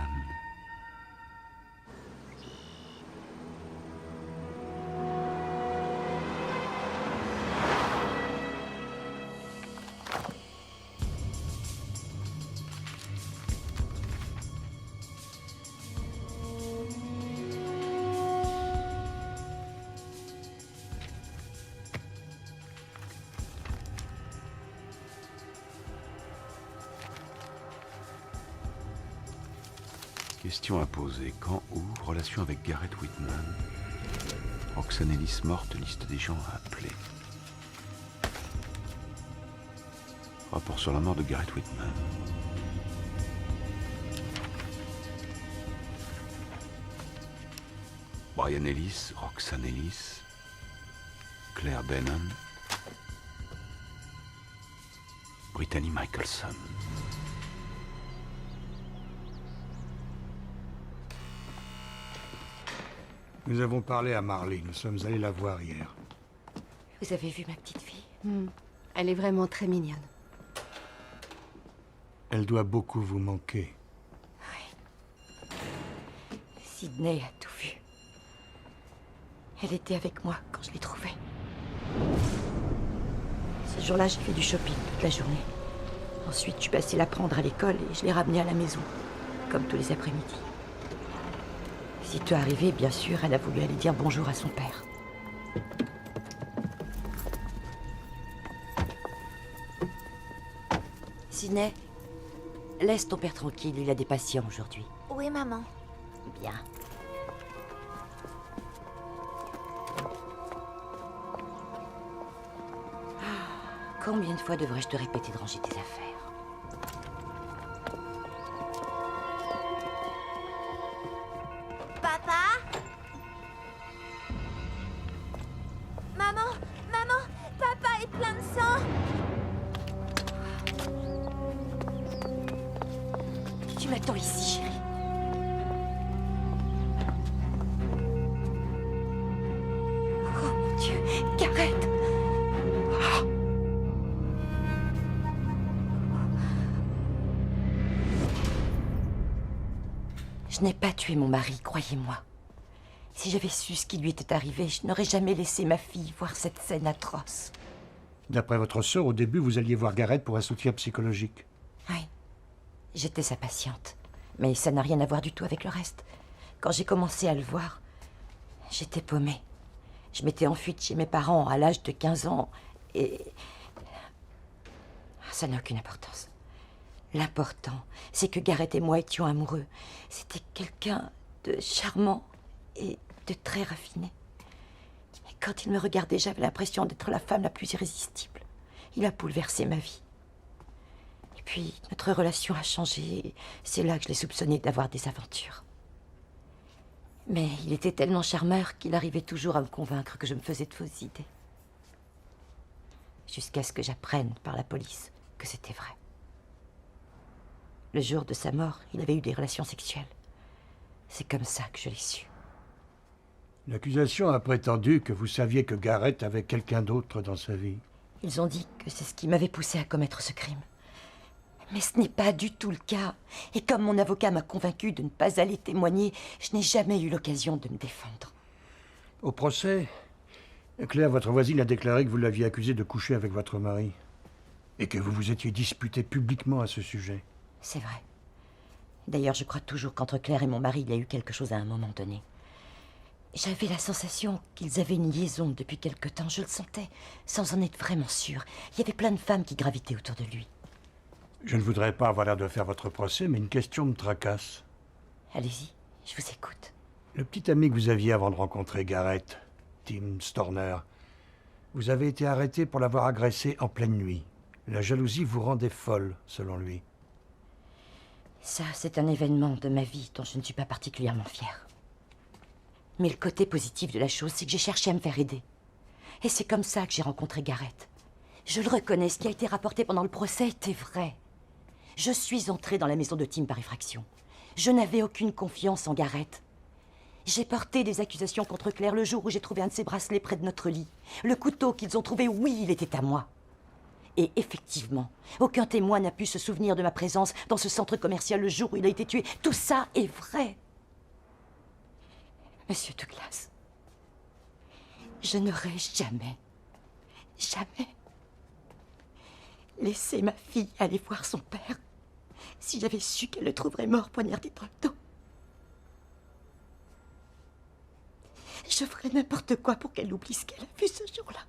[SPEAKER 5] Question à poser. Quand ou relation avec Garrett Whitman? Roxane Ellis morte, liste des gens à appeler. Rapport sur la mort de Garrett Whitman. Brian Ellis, Roxane Ellis, Claire Benham, Brittany Michelson.
[SPEAKER 6] Nous avons parlé à Marley, nous sommes allés la voir hier.
[SPEAKER 4] Vous avez vu ma petite fille? Elle est vraiment très mignonne.
[SPEAKER 6] Elle doit beaucoup vous manquer.
[SPEAKER 7] Sydney a tout vu. Elle était avec moi quand je l'ai trouvée. Ce jour-là, j'ai fait du shopping toute la journée. Ensuite, je suis passée la prendre à l'école et je l'ai ramenée à la maison, comme tous les après-midi. Sitôt arrivée, bien sûr, elle a voulu aller dire bonjour à son père. Sydney, laisse ton père tranquille, il a des patients aujourd'hui.
[SPEAKER 9] Oui, maman.
[SPEAKER 7] Bien. Combien de fois devrais-je te répéter de ranger tes affaires?
[SPEAKER 9] Papa? Maman? Maman? Papa est plein de sang!
[SPEAKER 7] Tu m'attends ici, chérie. Oh mon Dieu, Garrett! Je n'ai pas tué mon mari, croyez-moi. Si j'avais su ce qui lui était arrivé, je n'aurais jamais laissé ma fille voir cette scène atroce.
[SPEAKER 6] D'après votre sœur, au début, vous alliez voir Garrett pour un soutien psychologique.
[SPEAKER 7] Oui, j'étais sa patiente. Mais ça n'a rien à voir du tout avec le reste. Quand j'ai commencé à le voir, j'étais paumée. Je m'étais enfuie de chez mes parents à l'âge de 15 ans et... Ça n'a aucune importance. L'important, c'est que Garrett et moi étions amoureux. C'était quelqu'un de charmant et de très raffiné. Et quand il me regardait, j'avais l'impression d'être la femme la plus irrésistible. Il a bouleversé ma vie. Et puis, notre relation a changé. C'est là que je l'ai soupçonné d'avoir des aventures. Mais il était tellement charmeur qu'il arrivait toujours à me convaincre que je me faisais de fausses idées. Jusqu'à ce que j'apprenne par la police que c'était vrai. Le jour de sa mort, il avait eu des relations sexuelles. C'est comme ça que je l'ai su.
[SPEAKER 6] L'accusation a prétendu que vous saviez que Garrett avait quelqu'un d'autre dans sa vie.
[SPEAKER 7] Ils ont dit que c'est ce qui m'avait poussé à commettre ce crime. Mais ce n'est pas du tout le cas. Et comme mon avocat m'a convaincu de ne pas aller témoigner, je n'ai jamais eu l'occasion de me défendre.
[SPEAKER 6] Au procès, Claire, votre voisine, a déclaré que vous l'aviez accusé de coucher avec votre mari. Et que vous vous étiez disputé publiquement à ce sujet.
[SPEAKER 7] C'est vrai. D'ailleurs, je crois toujours qu'entre Claire et mon mari, il y a eu quelque chose à un moment donné. J'avais la sensation qu'ils avaient une liaison depuis quelque temps. Je le sentais, sans en être vraiment sûre. Il y avait plein de femmes qui gravitaient autour de lui.
[SPEAKER 6] Je ne voudrais pas avoir l'air de faire votre procès, mais une question me tracasse.
[SPEAKER 7] Allez-y, je vous écoute.
[SPEAKER 6] Le petit ami que vous aviez avant de rencontrer Garrett, Tim Storner, vous avez été arrêté pour l'avoir agressé en pleine nuit. La jalousie vous rendait folle, selon lui.
[SPEAKER 7] Ça, c'est un événement de ma vie dont je ne suis pas particulièrement fière. Mais le côté positif de la chose, c'est que j'ai cherché à me faire aider. Et c'est comme ça que j'ai rencontré Garrett. Je le reconnais, ce qui a été rapporté pendant le procès était vrai. Je suis entrée dans la maison de Tim par effraction. Je n'avais aucune confiance en Garrett. J'ai porté des accusations contre Claire le jour où j'ai trouvé un de ses bracelets près de notre lit. Le couteau qu'ils ont trouvé, oui, il était à moi. Et effectivement, aucun témoin n'a pu se souvenir de ma présence dans ce centre commercial le jour où il a été tué. Tout ça est vrai. Monsieur Douglas, je n'aurais jamais laissé ma fille aller voir son père si j'avais su qu'elle le trouverait mort poignardé dans le dos. Je ferais n'importe quoi pour qu'elle oublie ce qu'elle a vu ce jour-là.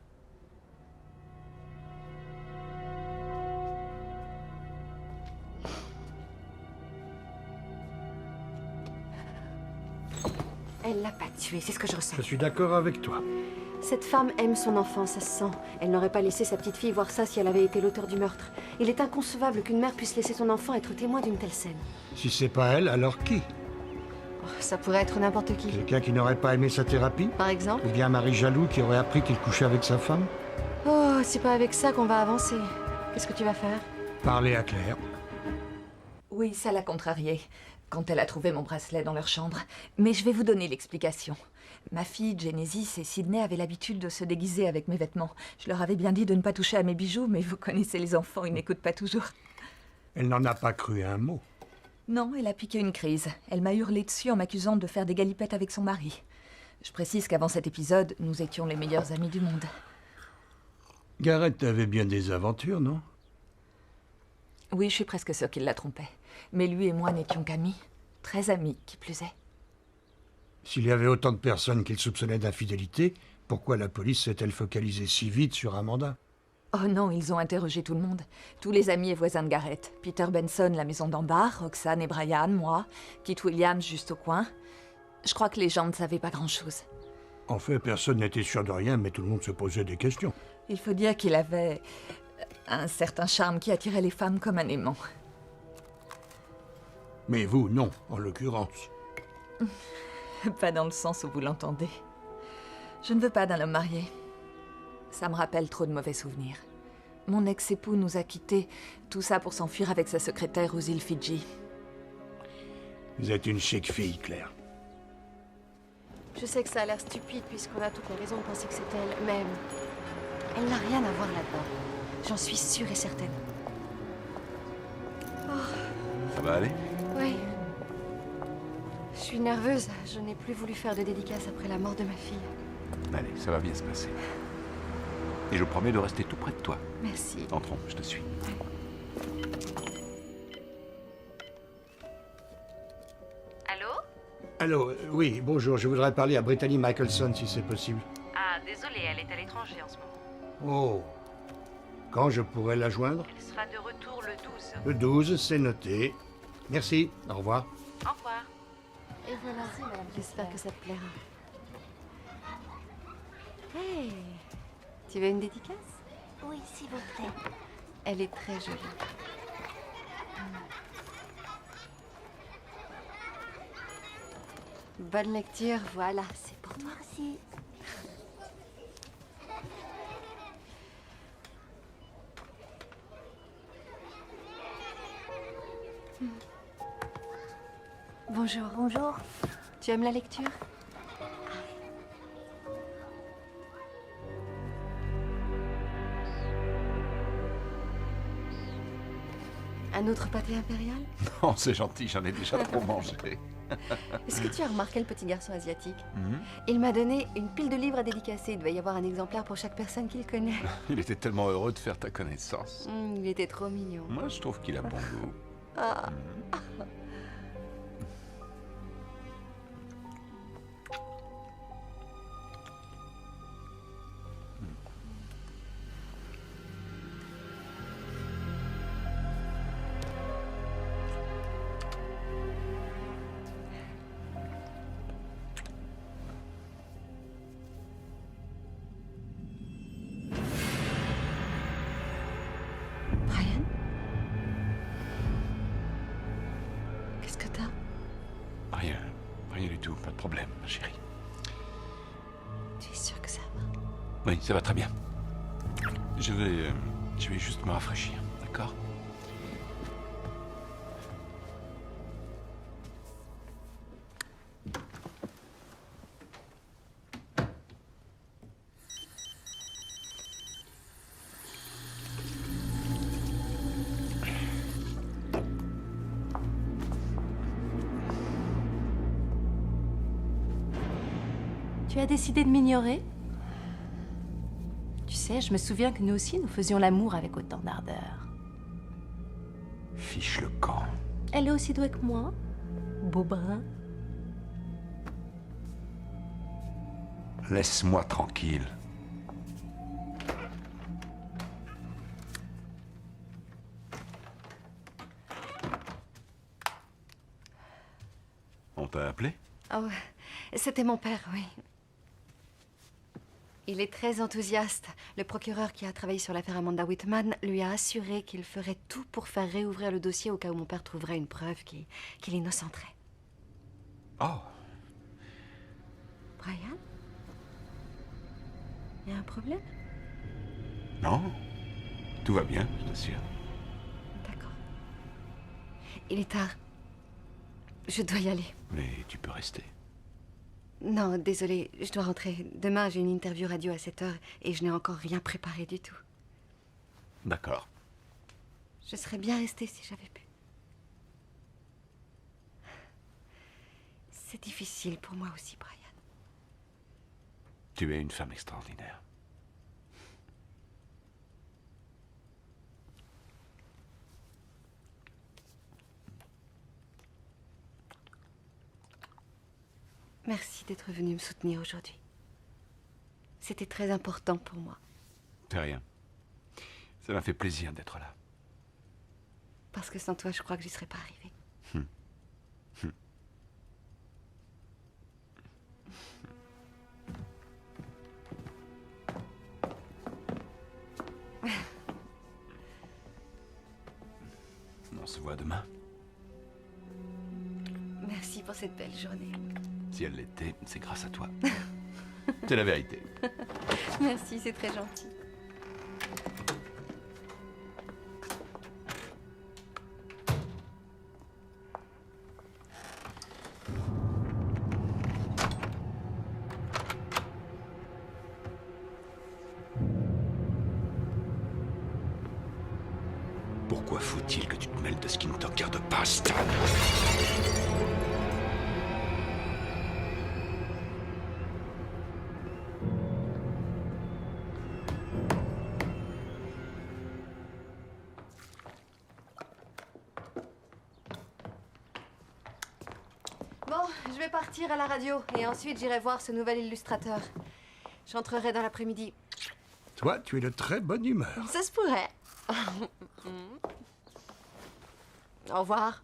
[SPEAKER 4] Elle l'a pas tué, c'est ce que je ressens.
[SPEAKER 6] Je suis d'accord avec toi.
[SPEAKER 4] Cette femme aime son enfant, ça se sent. Elle n'aurait pas laissé sa petite fille voir ça si elle avait été l'auteur du meurtre. Il est inconcevable qu'une mère puisse laisser son enfant être témoin d'une telle scène.
[SPEAKER 6] Si c'est pas elle, alors qui?
[SPEAKER 4] Oh, ça pourrait être n'importe qui.
[SPEAKER 6] Quelqu'un qui n'aurait pas aimé sa thérapie?
[SPEAKER 4] Par exemple?
[SPEAKER 6] Ou bien un mari jaloux qui aurait appris qu'il couchait avec sa femme?
[SPEAKER 4] Oh, c'est pas avec ça qu'on va avancer. Qu'est-ce que tu vas faire?
[SPEAKER 6] Parler à Claire.
[SPEAKER 10] Oui, ça l'a contrariée quand elle a trouvé mon bracelet dans leur chambre. Mais je vais vous donner l'explication. Ma fille, Genesis et Sydney avaient l'habitude de se déguiser avec mes vêtements. Je leur avais bien dit de ne pas toucher à mes bijoux, mais vous connaissez les enfants, ils n'écoutent pas toujours.
[SPEAKER 6] Elle n'en a pas cru un mot.
[SPEAKER 10] Non, elle a piqué une crise. Elle m'a hurlé dessus en m'accusant de faire des galipettes avec son mari. Je précise qu'avant cet épisode, nous étions les meilleurs amis du monde.
[SPEAKER 6] Gareth avait bien des aventures, non?
[SPEAKER 10] Oui, je suis presque sûre qu'il la trompait. Mais lui et moi n'étions qu'amis. Très amis, qui plus est.
[SPEAKER 6] S'il y avait autant de personnes qu'il soupçonnait d'infidélité, pourquoi la police s'est-elle focalisée si vite sur Amanda?
[SPEAKER 10] Oh non, ils ont interrogé tout le monde. Tous les amis et voisins de Gareth. Peter Benson, la maison d'en bas, Roxane et Brian, moi, Kit Williams juste au coin. Je crois que les gens ne savaient pas grand-chose.
[SPEAKER 6] En fait, personne n'était sûr de rien, mais tout le monde se posait des questions.
[SPEAKER 10] Il faut dire qu'il avait un certain charme qui attirait les femmes comme un aimant.
[SPEAKER 6] Mais vous, non, en l'occurrence.
[SPEAKER 10] Pas dans le sens où vous l'entendez. Je ne veux pas d'un homme marié. Ça me rappelle trop de mauvais souvenirs. Mon ex-époux nous a quittés, tout ça pour s'enfuir avec sa secrétaire aux îles Fidji.
[SPEAKER 6] Vous êtes une chic fille, Claire.
[SPEAKER 4] Je sais que ça a l'air stupide puisqu'on a toutes les raisons de penser que c'est elle, mais elle n'a rien à voir là-dedans. J'en suis sûre et certaine.
[SPEAKER 5] Ça va aller?
[SPEAKER 4] Oui. Je suis nerveuse. Je n'ai plus voulu faire de dédicace après la mort de ma fille.
[SPEAKER 5] Allez, ça va bien se passer. Et je promets de rester tout près de toi.
[SPEAKER 4] Merci.
[SPEAKER 5] Entrons, je te suis.
[SPEAKER 3] Allô?
[SPEAKER 6] Allô, oui, bonjour, je voudrais parler à Brittany Michelson, si c'est possible.
[SPEAKER 3] Ah, désolée, elle est à l'étranger en ce moment.
[SPEAKER 6] Oh. Quand je pourrais la joindre?
[SPEAKER 3] Elle sera de retour le 12.
[SPEAKER 6] Le 12, c'est noté. Merci, au revoir.
[SPEAKER 3] Au revoir.
[SPEAKER 4] Et voilà, j'espère que ça te plaira. Hey, tu veux une dédicace?
[SPEAKER 9] Oui, s'il vous plaît.
[SPEAKER 4] Elle est très jolie. Bonne lecture, voilà, c'est pour toi.
[SPEAKER 9] Merci.
[SPEAKER 4] Bonjour.
[SPEAKER 9] Bonjour.
[SPEAKER 4] Tu aimes la lecture? Un autre pâté impérial?
[SPEAKER 5] Non, c'est gentil, j'en ai déjà trop mangé.
[SPEAKER 4] Est-ce que tu as remarqué le petit garçon asiatique?
[SPEAKER 5] Mhm.
[SPEAKER 4] Il m'a donné une pile de livres à dédicacer. Il doit y avoir un exemplaire pour chaque personne qu'il connaît.
[SPEAKER 5] Il était tellement heureux de faire ta connaissance.
[SPEAKER 4] Il était trop mignon.
[SPEAKER 5] Moi, je trouve qu'il a bon goût.
[SPEAKER 4] Ah. Brian? Qu'est-ce que t'as?
[SPEAKER 5] Rien, rien du tout, pas de problème, ma chérie.
[SPEAKER 4] Tu es sûr que ça va?
[SPEAKER 5] Oui, ça va très bien. Je vais juste me rafraîchir, d'accord?
[SPEAKER 2] Tu as décidé de m'ignorer? Tu sais, je me souviens que nous aussi, nous faisions l'amour avec autant d'ardeur.
[SPEAKER 5] Fiche le camp.
[SPEAKER 2] Elle est aussi douée que moi, beau brun.
[SPEAKER 5] Laisse-moi tranquille. On t'a appelé?
[SPEAKER 4] Oh, c'était mon père, oui. Il est très enthousiaste. Le procureur qui a travaillé sur l'affaire Amanda Whitman lui a assuré qu'il ferait tout pour faire réouvrir le dossier au cas où mon père trouverait une preuve qui l'innocenterait.
[SPEAKER 5] Oh.
[SPEAKER 4] Brian? Il y a un problème?
[SPEAKER 5] Non. Tout va bien, je t'assure.
[SPEAKER 4] D'accord. Il est tard. Je dois y aller.
[SPEAKER 5] Mais tu peux rester.
[SPEAKER 4] Non, désolé, je dois rentrer. Demain, j'ai une interview radio à 7h et je n'ai encore rien préparé du tout.
[SPEAKER 5] D'accord.
[SPEAKER 4] Je serais bien restée si j'avais pu. C'est difficile pour moi aussi, Brian.
[SPEAKER 5] Tu es une femme extraordinaire.
[SPEAKER 4] Merci d'être venu me soutenir aujourd'hui. C'était très important pour moi.
[SPEAKER 5] C'est rien. Ça m'a fait plaisir d'être là.
[SPEAKER 4] Parce que sans toi, je crois que j'y serais pas arrivée.
[SPEAKER 5] On se voit demain.
[SPEAKER 4] Merci pour cette belle journée.
[SPEAKER 5] Si elle l'était, c'est grâce à toi. C'est la vérité.
[SPEAKER 4] Merci, c'est très gentil.
[SPEAKER 5] Pourquoi faut-il que tu te mêles de ce qui ne te regarde pas, Stan?
[SPEAKER 4] Bon, je vais partir à la radio et ensuite j'irai voir ce nouvel illustrateur. J'entrerai dans l'après-midi.
[SPEAKER 6] Toi, tu es de très bonne humeur.
[SPEAKER 4] Ça se pourrait. Au revoir.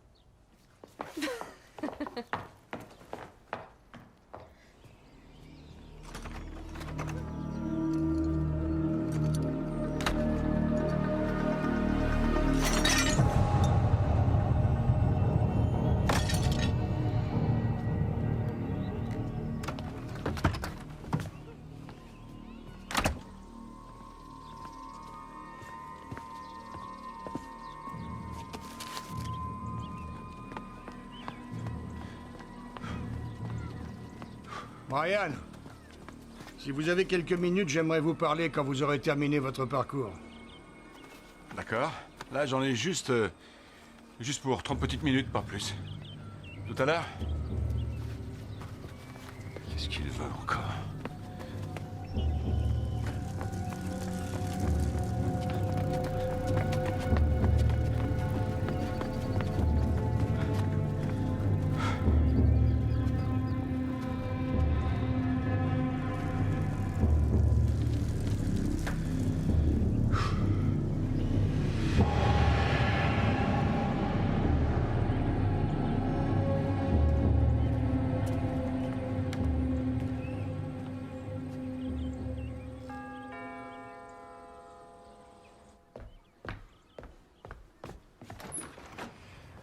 [SPEAKER 6] Brian, si vous avez quelques minutes, j'aimerais vous parler quand vous aurez terminé votre parcours.
[SPEAKER 5] D'accord. Là, j'en ai juste pour 30 petites minutes, pas plus. Tout à l'heure? Qu'est-ce qu'il veut encore?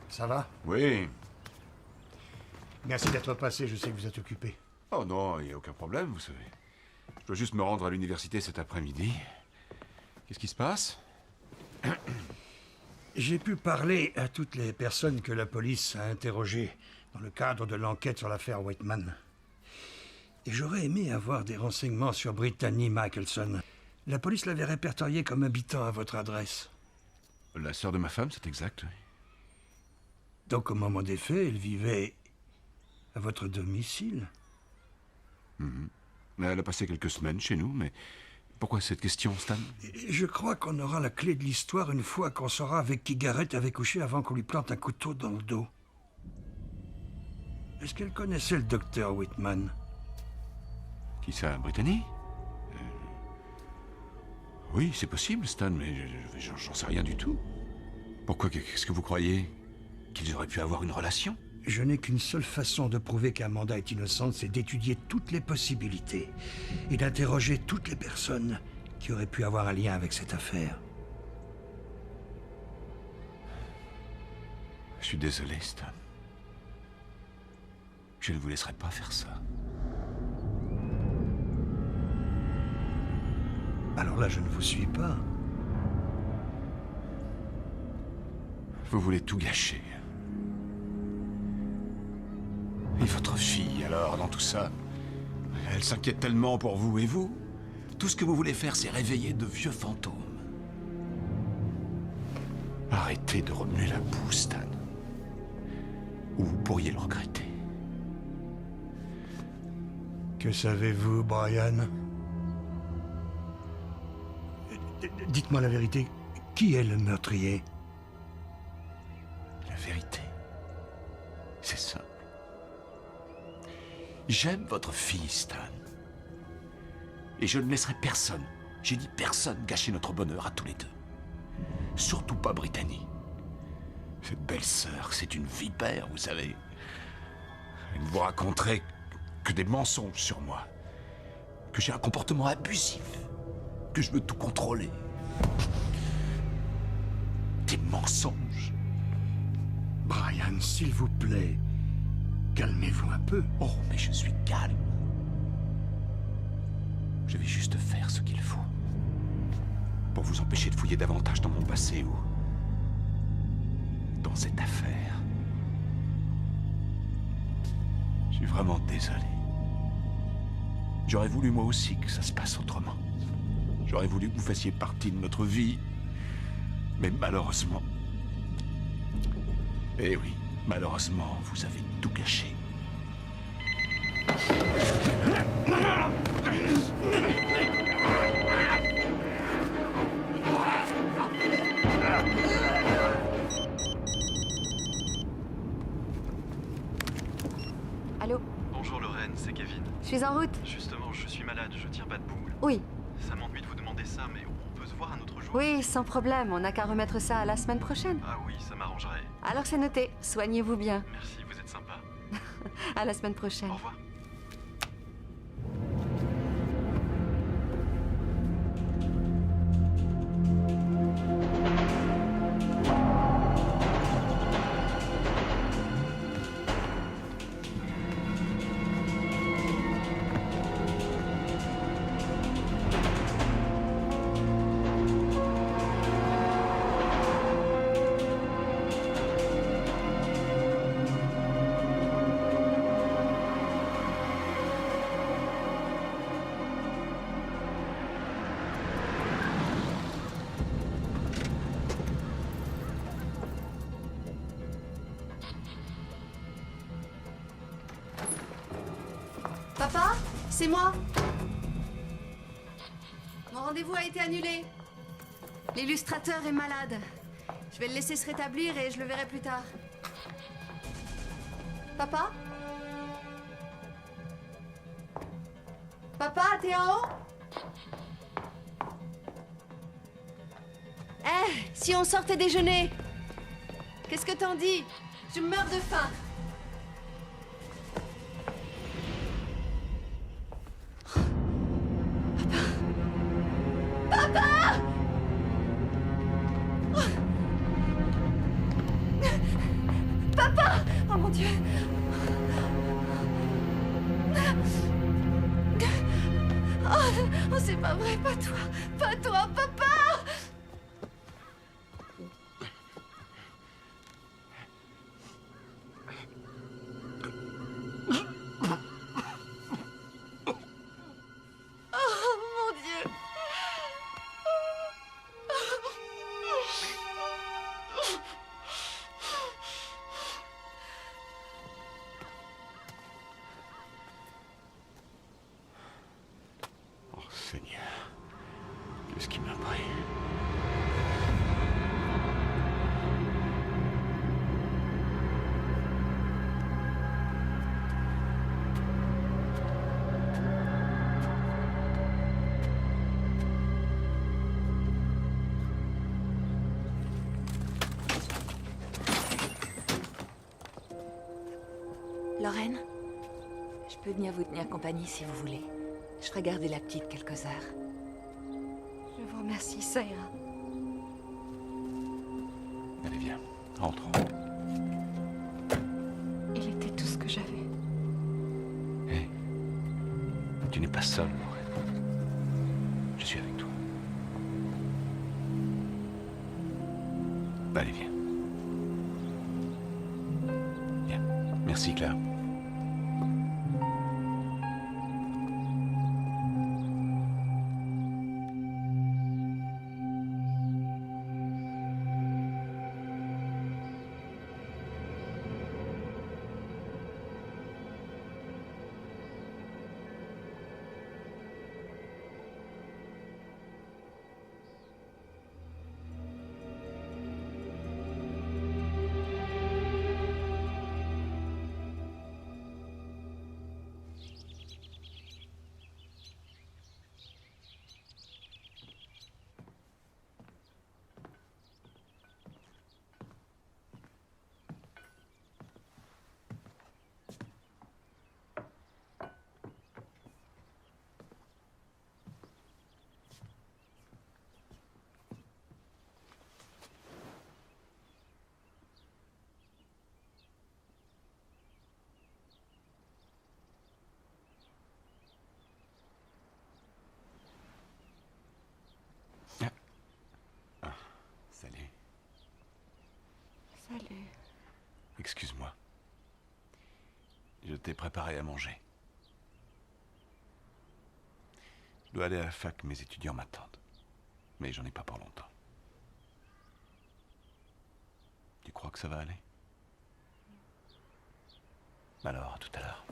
[SPEAKER 6] Ça va?
[SPEAKER 5] Oui.
[SPEAKER 6] Merci d'être passé, je sais que vous êtes occupé.
[SPEAKER 5] Oh non, il n'y a aucun problème, vous savez. Je dois juste me rendre à l'université cet après-midi. Qu'est-ce qui se passe?
[SPEAKER 6] J'ai pu parler à toutes les personnes que la police a interrogées dans le cadre de l'enquête sur l'affaire Whitman. Et j'aurais aimé avoir des renseignements sur Brittany Michelson. La police l'avait répertoriée comme habitant à votre adresse.
[SPEAKER 5] La sœur de ma femme, c'est exact, oui.
[SPEAKER 6] Donc au moment des faits, elle vivait à votre domicile?
[SPEAKER 5] Elle a passé quelques semaines chez nous, mais pourquoi cette question, Stan?
[SPEAKER 6] Je crois qu'on aura la clé de l'histoire une fois qu'on saura avec qui Garrett avait couché avant qu'on lui plante un couteau dans le dos. Est-ce qu'elle connaissait le docteur Whitman?
[SPEAKER 5] Qui ça, Brittany? Oui, c'est possible, Stan, mais j'en sais rien du tout. Pourquoi? Qu'est-ce que vous croyez? Qu'ils auraient pu avoir une relation?
[SPEAKER 6] Je n'ai qu'une seule façon de prouver qu'Amanda est innocente, c'est d'étudier toutes les possibilités et d'interroger toutes les personnes qui auraient pu avoir un lien avec cette affaire.
[SPEAKER 5] Je suis désolé, Stan. Je ne vous laisserai pas faire ça.
[SPEAKER 6] Alors là, je ne vous suis pas.
[SPEAKER 5] Vous voulez tout gâcher. Et votre fille, alors, dans tout ça? Elle s'inquiète tellement pour vous et vous. Tout ce que vous voulez faire, c'est réveiller de vieux fantômes. Arrêtez de remuer la boue, Stan. Ou vous pourriez le regretter.
[SPEAKER 6] Que savez-vous, Brian? Dites-moi la vérité. Qui est le meurtrier?
[SPEAKER 5] La vérité, c'est simple. J'aime votre fille, Stan. Et je ne laisserai personne, j'ai dit personne, gâcher notre bonheur à tous les deux. Surtout pas Brittany. Cette belle sœur, c'est une vipère, vous savez. Elle ne vous raconterait que des mensonges sur moi. Que j'ai un comportement abusif. Que je veux tout contrôler. Des mensonges.
[SPEAKER 6] Brian, s'il vous plaît, calmez-vous un peu.
[SPEAKER 5] Oh, mais je suis calme. Je vais juste faire ce qu'il faut. Pour vous empêcher de fouiller davantage dans mon passé ou dans cette affaire. Je suis vraiment désolé. J'aurais voulu moi aussi que ça se passe autrement. J'aurais voulu que vous fassiez partie de notre vie. Mais malheureusement... Eh oui, malheureusement, vous avez tout gâché.
[SPEAKER 4] Allô?
[SPEAKER 11] Bonjour Lorraine, c'est Kevin.
[SPEAKER 4] Je suis en route.
[SPEAKER 11] Justement, je suis malade, je tiens pas debout.
[SPEAKER 4] Oui.
[SPEAKER 11] Ça m'ennuie de vous demander ça, mais on peut se voir un autre jour?
[SPEAKER 4] Oui, sans problème. On n'a qu'à remettre ça à la semaine prochaine.
[SPEAKER 11] Ah oui, ça m'arrangerait.
[SPEAKER 4] Alors c'est noté. Soignez-vous bien.
[SPEAKER 11] Merci, vous êtes sympa.
[SPEAKER 4] À la semaine prochaine.
[SPEAKER 11] Au revoir.
[SPEAKER 4] Papa, c'est moi. Mon rendez-vous a été annulé. L'illustrateur est malade. Je vais le laisser se rétablir et je le verrai plus tard. Papa? Papa, t'es en haut? Eh, si on sortait déjeuner? Qu'est-ce que t'en dis? Je meurs de faim. Papa! Papa! Oh mon Dieu! Oh, c'est pas vrai, pas toi! Pas toi, papa! Oh mon Dieu!
[SPEAKER 10] Lorraine, je peux venir vous tenir compagnie si vous voulez. Je ferai garder la petite quelques heures.
[SPEAKER 4] Je vous remercie, ça ira.
[SPEAKER 5] Allez, viens. Rentrons.
[SPEAKER 4] Il était tout ce que j'avais.
[SPEAKER 5] Hé, tu n'es pas seule, Lorraine. Je suis avec toi. Allez, viens. Viens. Merci, Claire. Salut.
[SPEAKER 4] Salut.
[SPEAKER 5] Excuse-moi. Je t'ai préparé à manger. Je dois aller à la fac, mes étudiants m'attendent. Mais j'en ai pas pour longtemps. Tu crois que ça va aller? Alors, à tout à l'heure.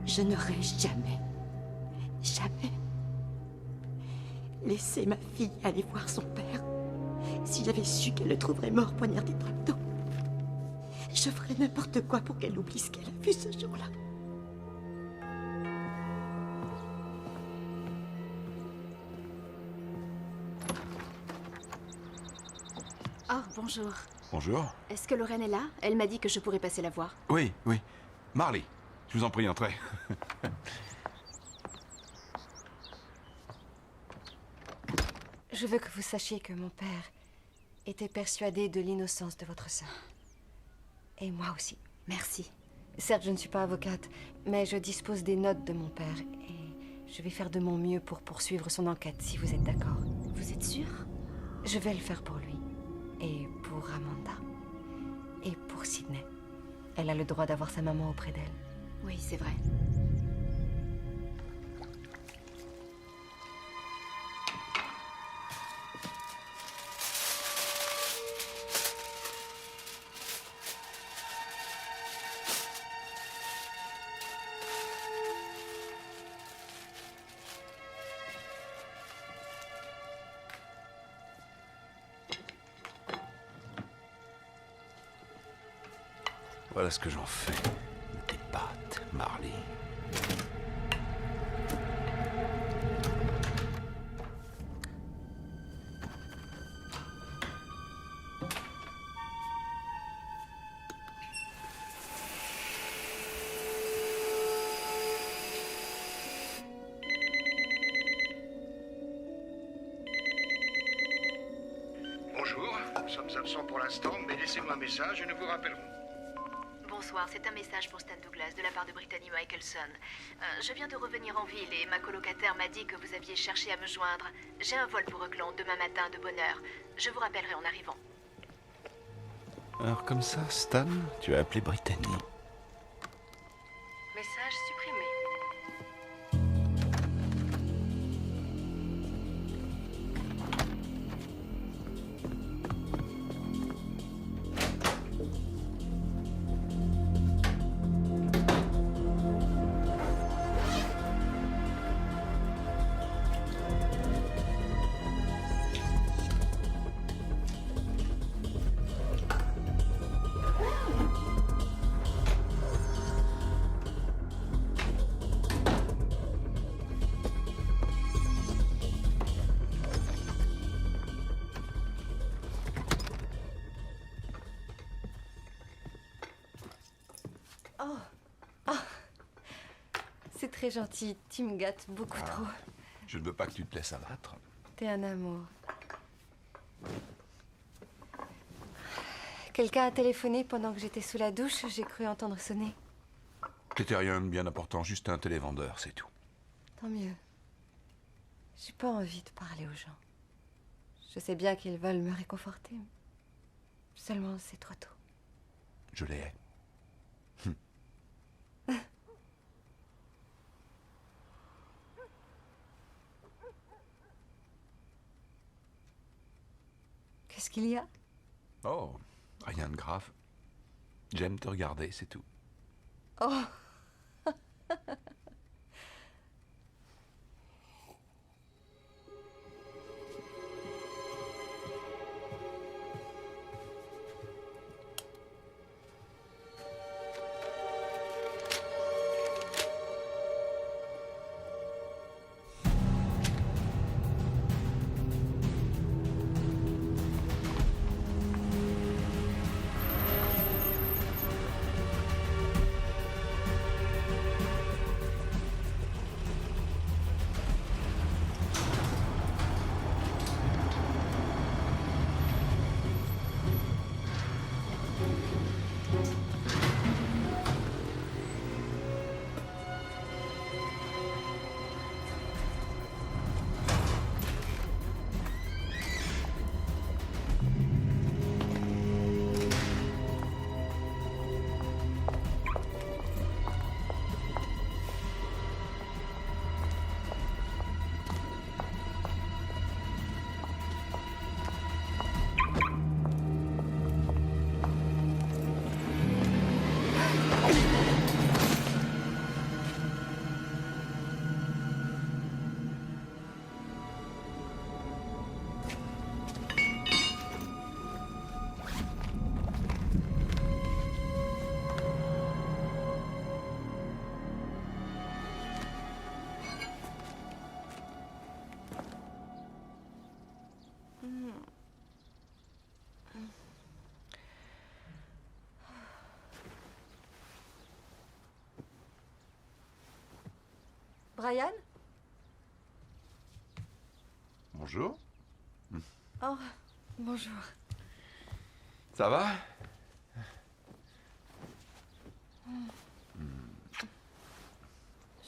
[SPEAKER 7] Je n'aurais jamais laissé ma fille aller voir son père si j'avais su qu'elle le trouverait mort poignardé dans le dos. Je ferais n'importe quoi pour qu'elle oublie ce qu'elle a vu ce jour-là.
[SPEAKER 8] Oh, bonjour.
[SPEAKER 5] Bonjour.
[SPEAKER 8] Est-ce que Lorraine est là? Elle m'a dit que je pourrais passer la voir.
[SPEAKER 5] Oui, oui. Marley, je vous en prie, entrez.
[SPEAKER 4] Je veux que vous sachiez que mon père était persuadé de l'innocence de votre sœur. Et moi aussi.
[SPEAKER 8] Merci.
[SPEAKER 4] Certes, je ne suis pas avocate, mais je dispose des notes de mon père et je vais faire de mon mieux pour poursuivre son enquête, si vous êtes d'accord.
[SPEAKER 8] Vous êtes sûre?
[SPEAKER 4] Je vais le faire pour lui. Et pour Amanda. Et pour Sydney. Elle a le droit d'avoir sa maman auprès d'elle.
[SPEAKER 8] Oui, c'est vrai.
[SPEAKER 5] Voilà ce que j'en fais. Tes pâtes, Marley.
[SPEAKER 6] Bonjour, nous sommes absents pour l'instant, mais laissez-nous un message et nous vous rappellerons.
[SPEAKER 3] Bonsoir, c'est un message pour Stan Douglas de la part de Brittany Michelson. Je viens de revenir en ville et ma colocataire m'a dit que vous aviez cherché à me joindre. J'ai un vol pour Auckland demain matin de bonne heure. Je vous rappellerai en arrivant.
[SPEAKER 5] Alors comme ça, Stan, tu as appelé Brittany.
[SPEAKER 3] Message supprimé.
[SPEAKER 4] C'est très gentil. Tu me gâtes beaucoup trop.
[SPEAKER 5] Je ne veux pas que tu te laisses abattre.
[SPEAKER 4] T'es un amour. Quelqu'un a téléphoné pendant que j'étais sous la douche. J'ai cru entendre sonner.
[SPEAKER 5] C'était rien de bien important, juste un télévendeur, c'est tout.
[SPEAKER 4] Tant mieux. J'ai pas envie de parler aux gens. Je sais bien qu'ils veulent me réconforter. Seulement, c'est trop tôt.
[SPEAKER 5] Je les hais.
[SPEAKER 4] Qu'est-ce qu'il y a?
[SPEAKER 5] Oh, rien de grave. J'aime te regarder, c'est tout.
[SPEAKER 4] Oh. Brian?
[SPEAKER 5] Bonjour.
[SPEAKER 4] Oh, bonjour.
[SPEAKER 5] Ça va?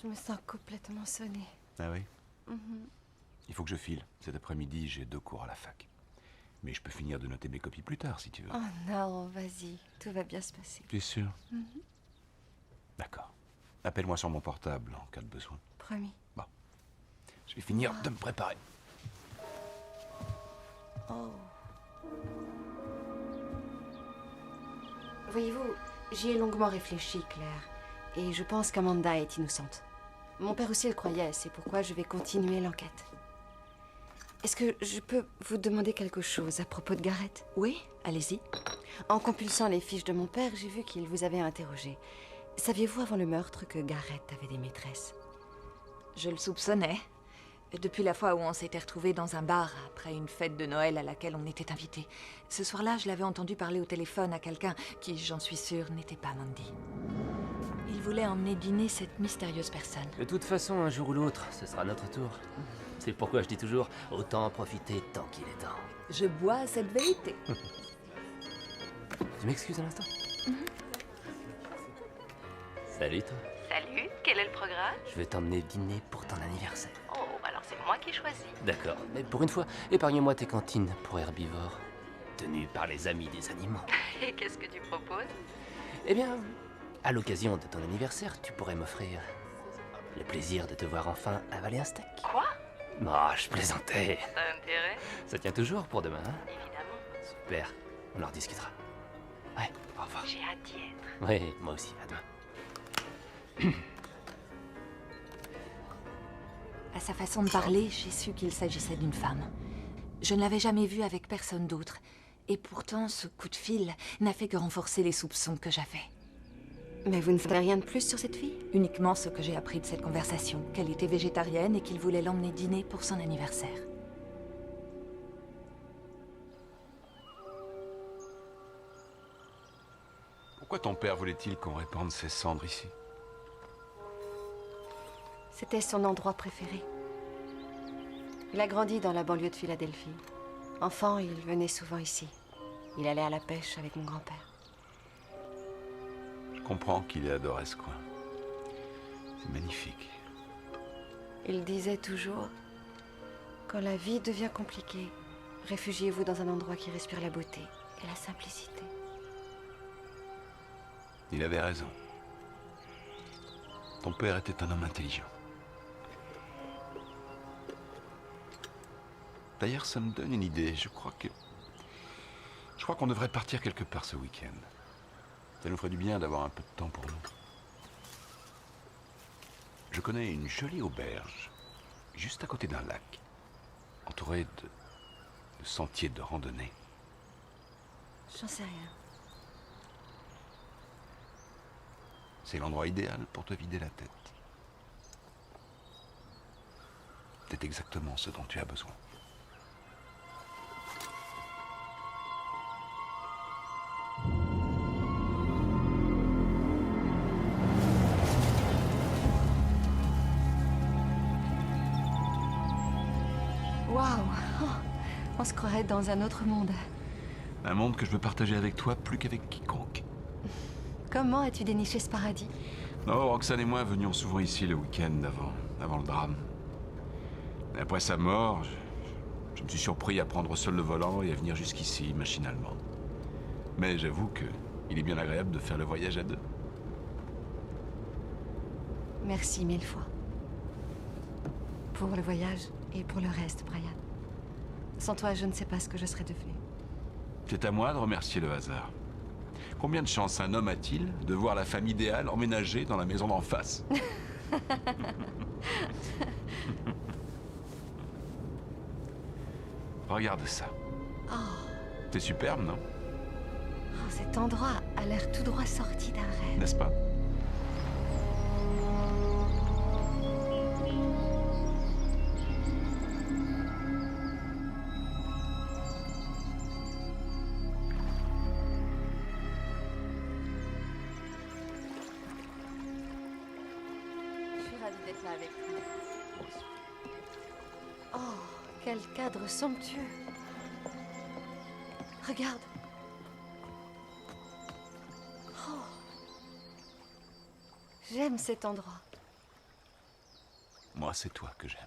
[SPEAKER 4] Je me sens complètement sonnée.
[SPEAKER 5] Ah oui?
[SPEAKER 4] Mhm.
[SPEAKER 5] Il faut que je file. Cet après-midi, j'ai 2 cours à la fac. Mais je peux finir de noter mes copies plus tard, si tu veux.
[SPEAKER 4] Oh non, vas-y. Tout va bien se passer.
[SPEAKER 5] Tu es sûr?
[SPEAKER 4] Mhm.
[SPEAKER 5] D'accord. Appelle-moi sur mon portable en cas de besoin.
[SPEAKER 4] Promis.
[SPEAKER 5] Bon. Je vais finir de me préparer.
[SPEAKER 4] Oh. Voyez-vous, j'y ai longuement réfléchi, Claire. Et je pense qu'Amanda est innocente. Mon père aussi le croyait, c'est pourquoi je vais continuer l'enquête. Est-ce que je peux vous demander quelque chose à propos de Gareth?
[SPEAKER 7] Oui, allez-y.
[SPEAKER 4] En compulsant les fiches de mon père, j'ai vu qu'il vous avait interrogé. Saviez-vous avant le meurtre que Gareth avait des maîtresses?
[SPEAKER 10] Je le soupçonnais. Depuis la fois où on s'était retrouvés dans un bar après une fête de Noël à laquelle on était invités. Ce soir-là, je l'avais entendu parler au téléphone à quelqu'un qui, j'en suis sûre, n'était pas Mandy. Il voulait emmener dîner cette mystérieuse personne.
[SPEAKER 1] De toute façon, un jour ou l'autre, ce sera notre tour. C'est pourquoi je dis toujours, autant en profiter tant qu'il est temps.
[SPEAKER 10] Je bois à cette vérité.
[SPEAKER 1] Tu m'excuses un instant? Salut toi.
[SPEAKER 2] Salut, quel est le programme?
[SPEAKER 1] Je vais t'emmener dîner pour ton anniversaire.
[SPEAKER 2] Oh, alors c'est moi qui choisis.
[SPEAKER 1] D'accord, mais pour une fois, épargne-moi tes cantines pour herbivores, tenues par les amis des animaux.
[SPEAKER 2] Et qu'est-ce que tu proposes?
[SPEAKER 1] Eh bien, à l'occasion de ton anniversaire, tu pourrais m'offrir le plaisir de te voir enfin avaler un steak.
[SPEAKER 2] Quoi?
[SPEAKER 1] Oh, je plaisantais.
[SPEAKER 2] T'as intérêt?
[SPEAKER 1] Ça tient toujours pour demain, hein?
[SPEAKER 2] Évidemment.
[SPEAKER 1] Super, on en rediscutera. Ouais, au revoir.
[SPEAKER 2] J'ai hâte d'y être.
[SPEAKER 1] Oui, moi aussi, à demain.
[SPEAKER 10] À sa façon de parler, j'ai su qu'il s'agissait d'une femme. Je ne l'avais jamais vue avec personne d'autre. Et pourtant, ce coup de fil n'a fait que renforcer les soupçons que j'avais.
[SPEAKER 4] Mais vous ne savez rien de plus sur cette fille?
[SPEAKER 10] Uniquement ce que j'ai appris de cette conversation, qu'elle était végétarienne et qu'il voulait l'emmener dîner pour son anniversaire.
[SPEAKER 5] Pourquoi ton père voulait-il qu'on répande ses cendres ici?
[SPEAKER 4] C'était son endroit préféré. Il a grandi dans la banlieue de Philadelphie. Enfant, il venait souvent ici. Il allait à la pêche avec mon grand-père.
[SPEAKER 5] Je comprends qu'il adorait ce coin. C'est magnifique.
[SPEAKER 4] Il disait toujours, quand la vie devient compliquée, réfugiez-vous dans un endroit qui respire la beauté et la simplicité.
[SPEAKER 5] Il avait raison. Ton père était un homme intelligent. D'ailleurs, ça me donne une idée. Je crois qu'on devrait partir quelque part ce week-end. Ça nous ferait du bien d'avoir un peu de temps pour nous. Je connais une jolie auberge, juste à côté d'un lac, entourée de sentiers de randonnée.
[SPEAKER 4] J'en sais rien.
[SPEAKER 5] C'est l'endroit idéal pour te vider la tête. C'est exactement ce dont tu as besoin.
[SPEAKER 4] Waouh! Oh, on se croirait dans un autre monde.
[SPEAKER 5] Un monde que je veux partager avec toi plus qu'avec quiconque.
[SPEAKER 4] Comment as-tu déniché ce paradis?
[SPEAKER 5] Non, Roxane et moi venions souvent ici le week-end avant le drame. Et après sa mort, je me suis surpris à prendre seul le volant et à venir jusqu'ici, machinalement. Mais j'avoue que il est bien agréable de faire le voyage à deux.
[SPEAKER 4] Merci 1000 fois. Pour le voyage et pour le reste, Brian. Sans toi, je ne sais pas ce que je serais devenue.
[SPEAKER 5] C'est à moi de remercier le hasard. Combien de chances un homme a-t-il de voir la femme idéale emménager dans la maison d'en face? Regarde ça.
[SPEAKER 4] Oh,
[SPEAKER 5] C'est superbe, non?
[SPEAKER 4] oh, cet endroit a l'air tout droit sorti d'un rêve.
[SPEAKER 5] N'est-ce pas?
[SPEAKER 4] Je suis ravie d'être là avec vous. Oh, quel cadre somptueux. Regarde. Oh. J'aime cet endroit.
[SPEAKER 5] Moi, c'est toi que j'aime.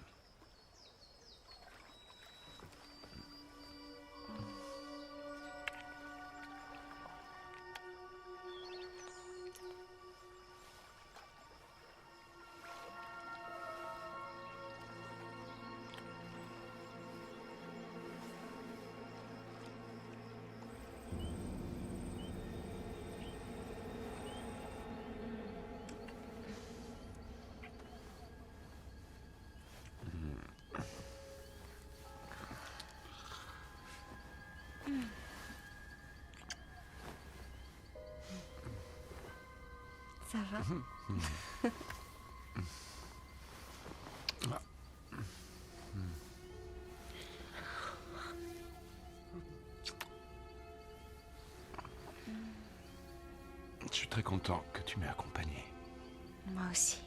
[SPEAKER 4] Ça va?
[SPEAKER 5] Je suis très content que tu m'aies accompagné.
[SPEAKER 4] Moi aussi.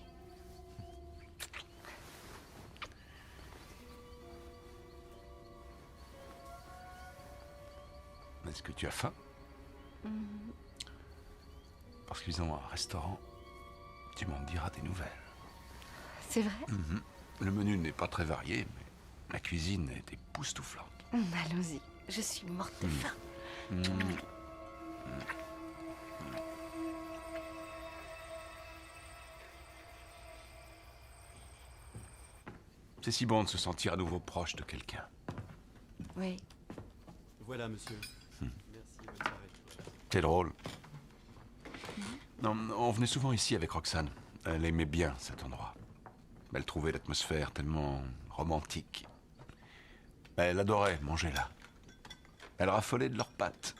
[SPEAKER 5] Est-ce que tu as faim? Parce qu'ils ont un restaurant. Tu m'en diras des nouvelles.
[SPEAKER 4] C'est vrai?
[SPEAKER 5] Le menu n'est pas très varié, mais la cuisine est époustouflante.
[SPEAKER 4] Allons-y. Je suis morte de faim.
[SPEAKER 5] C'est si bon de se sentir à nouveau proche de quelqu'un.
[SPEAKER 4] Oui.
[SPEAKER 11] Voilà, monsieur. Merci, bonne soirée.
[SPEAKER 5] C'est drôle. Non, on venait souvent ici avec Roxane. Elle aimait bien cet endroit. Elle trouvait l'atmosphère tellement romantique. Elle adorait manger là. Elle raffolait de leurs pâtes.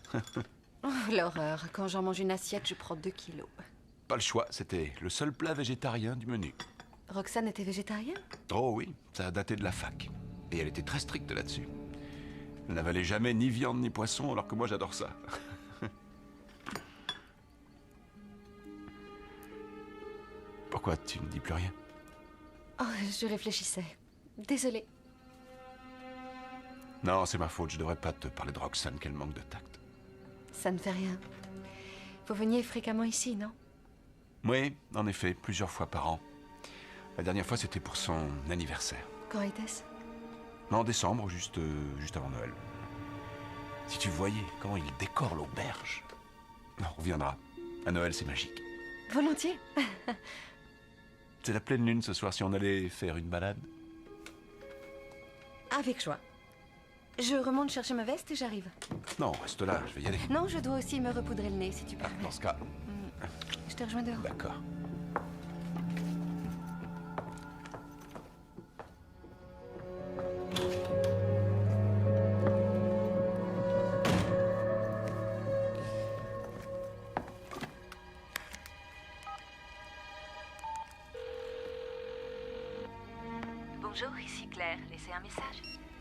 [SPEAKER 4] Oh, l'horreur. Quand j'en mange une assiette, je prends 2 kilos.
[SPEAKER 5] Pas le choix, c'était le seul plat végétarien du menu.
[SPEAKER 4] Roxane était végétarienne?
[SPEAKER 5] Oh oui, ça a daté de la fac. Et elle était très stricte là-dessus. Elle n'avalait jamais ni viande ni poisson, alors que moi j'adore ça. Pourquoi tu ne dis plus rien?
[SPEAKER 4] Oh, je réfléchissais. Désolée.
[SPEAKER 5] Non, c'est ma faute, je devrais pas te parler de Roxane, qu'elle manque de tact.
[SPEAKER 4] Ça ne fait rien. Vous veniez fréquemment ici, non?
[SPEAKER 5] Oui, en effet, plusieurs fois par an. La dernière fois, c'était pour son anniversaire.
[SPEAKER 4] Quand était-ce?
[SPEAKER 5] En décembre, juste avant Noël. Si tu voyais comment il décore l'auberge. On reviendra. À Noël, c'est magique.
[SPEAKER 4] Volontiers.
[SPEAKER 5] C'est la pleine lune ce soir, si on allait faire une balade.
[SPEAKER 4] Avec joie. Je remonte chercher ma veste et j'arrive.
[SPEAKER 5] Non, reste là, je vais y aller.
[SPEAKER 4] Non, je dois aussi me repoudrer le nez, si tu permets.
[SPEAKER 5] Dans ce cas,
[SPEAKER 4] Je te rejoins dehors.
[SPEAKER 5] d'accord.
[SPEAKER 7] Bonjour, ici Claire. Laissez un message.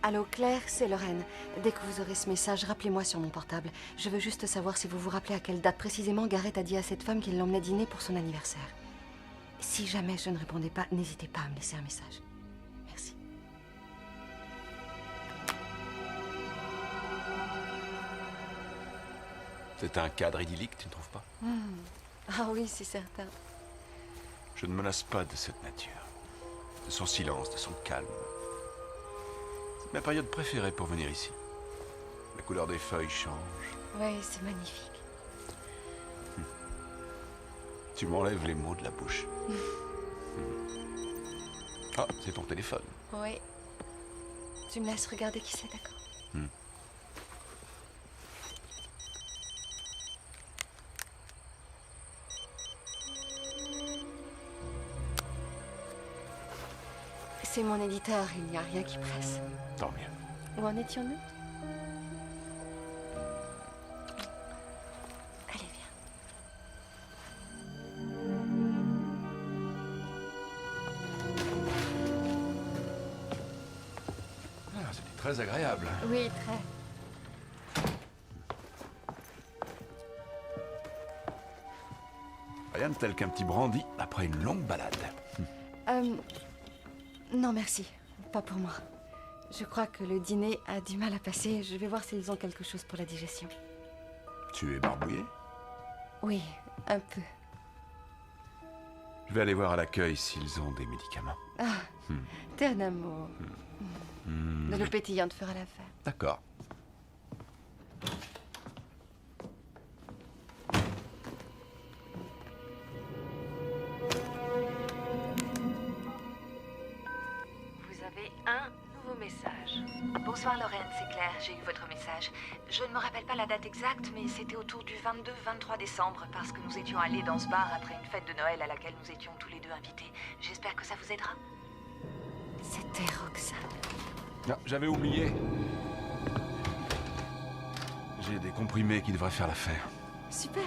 [SPEAKER 4] Allô, Claire, c'est Lorraine. Dès que vous aurez ce message, rappelez-moi sur mon portable. Je veux juste savoir si vous vous rappelez à quelle date précisément Gareth a dit à cette femme qu'il l'emmenait dîner pour son anniversaire. Si jamais je ne répondais pas, n'hésitez pas à me laisser un message. Merci.
[SPEAKER 5] C'est un cadre idyllique, tu ne trouves pas?
[SPEAKER 4] Ah oui, c'est certain.
[SPEAKER 5] Je ne me lasse pas de cette nature. De son silence, de son calme. C'est ma période préférée pour venir ici. La couleur des feuilles change.
[SPEAKER 4] Oui, c'est magnifique.
[SPEAKER 5] Tu m'enlèves les mots de la bouche. Ah, c'est ton téléphone.
[SPEAKER 4] Oui. Tu me laisses regarder qui c'est, d'accord? C'est mon éditeur, il n'y a rien qui presse.
[SPEAKER 5] Tant mieux.
[SPEAKER 4] Où en étions-nous? Allez, viens.
[SPEAKER 5] Ah, c'était très agréable.
[SPEAKER 4] Oui, très.
[SPEAKER 5] Rien de tel qu'un petit brandy après une longue balade.
[SPEAKER 4] Non, merci. Pas pour moi. Je crois que le dîner a du mal à passer. Je vais voir s'ils ont quelque chose pour la digestion.
[SPEAKER 5] Tu es barbouillé?
[SPEAKER 4] Oui, un peu.
[SPEAKER 5] Je vais aller voir à l'accueil s'ils ont des médicaments.
[SPEAKER 4] Ah, t'es un amour. De l'eau pétillante fera l'affaire.
[SPEAKER 5] D'accord.
[SPEAKER 2] Vous avez un nouveau message.
[SPEAKER 7] Bonsoir Lorraine, c'est Claire, j'ai eu votre message. Je ne me rappelle pas la date exacte, mais c'était autour du 22-23 décembre, parce que nous étions allés dans ce bar après une fête de Noël à laquelle nous étions tous les deux invités. J'espère que ça vous aidera.
[SPEAKER 4] C'était Roxane.
[SPEAKER 5] Ah, j'avais oublié. J'ai des comprimés qui devraient faire l'affaire.
[SPEAKER 4] Super.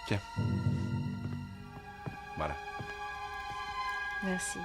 [SPEAKER 5] Tiens. Voilà.
[SPEAKER 4] Merci.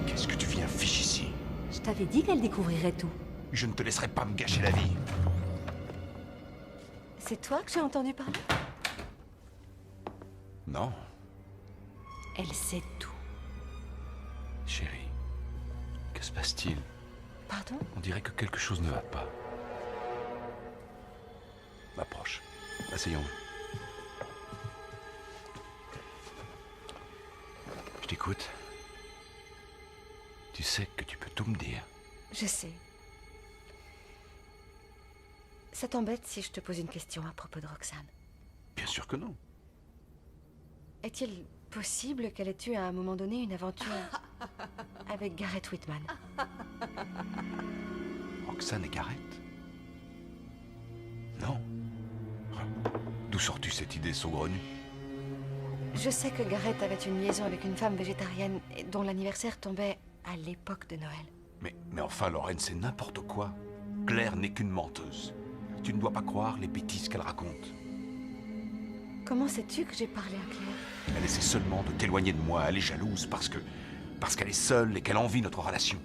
[SPEAKER 5] Qu'est-ce que tu viens fiche ici?
[SPEAKER 2] Je t'avais dit qu'elle découvrirait tout.
[SPEAKER 5] Je ne te laisserai pas me gâcher la vie.
[SPEAKER 4] C'est toi que j'ai entendu parler?
[SPEAKER 5] Non,
[SPEAKER 2] Elle sait tout.
[SPEAKER 5] chérie. Que se passe-t-il?
[SPEAKER 4] Pardon?
[SPEAKER 5] On dirait que quelque chose ne va pas. Approche. Asseyons-nous. Je t'écoute. Tu sais que tu peux tout me dire.
[SPEAKER 4] Je sais. Ça t'embête si je te pose une question à propos de Roxane?
[SPEAKER 5] Bien sûr que non.
[SPEAKER 4] Est-il possible qu'elle ait eu à un moment donné une aventure avec Gareth Whitman?
[SPEAKER 5] Roxane et Gareth? Non. D'où sors-tu cette idée saugrenue?
[SPEAKER 4] Je sais que Gareth avait une liaison avec une femme végétarienne dont l'anniversaire tombait à l'époque de Noël.
[SPEAKER 5] Mais enfin, Lorraine, c'est n'importe quoi. Claire n'est qu'une menteuse. Tu ne dois pas croire les bêtises qu'elle raconte.
[SPEAKER 4] Comment sais-tu que j'ai parlé à Claire?
[SPEAKER 5] Elle essaie seulement de t'éloigner de moi. Elle est jalouse parce qu'elle est seule et qu'elle envie notre relation.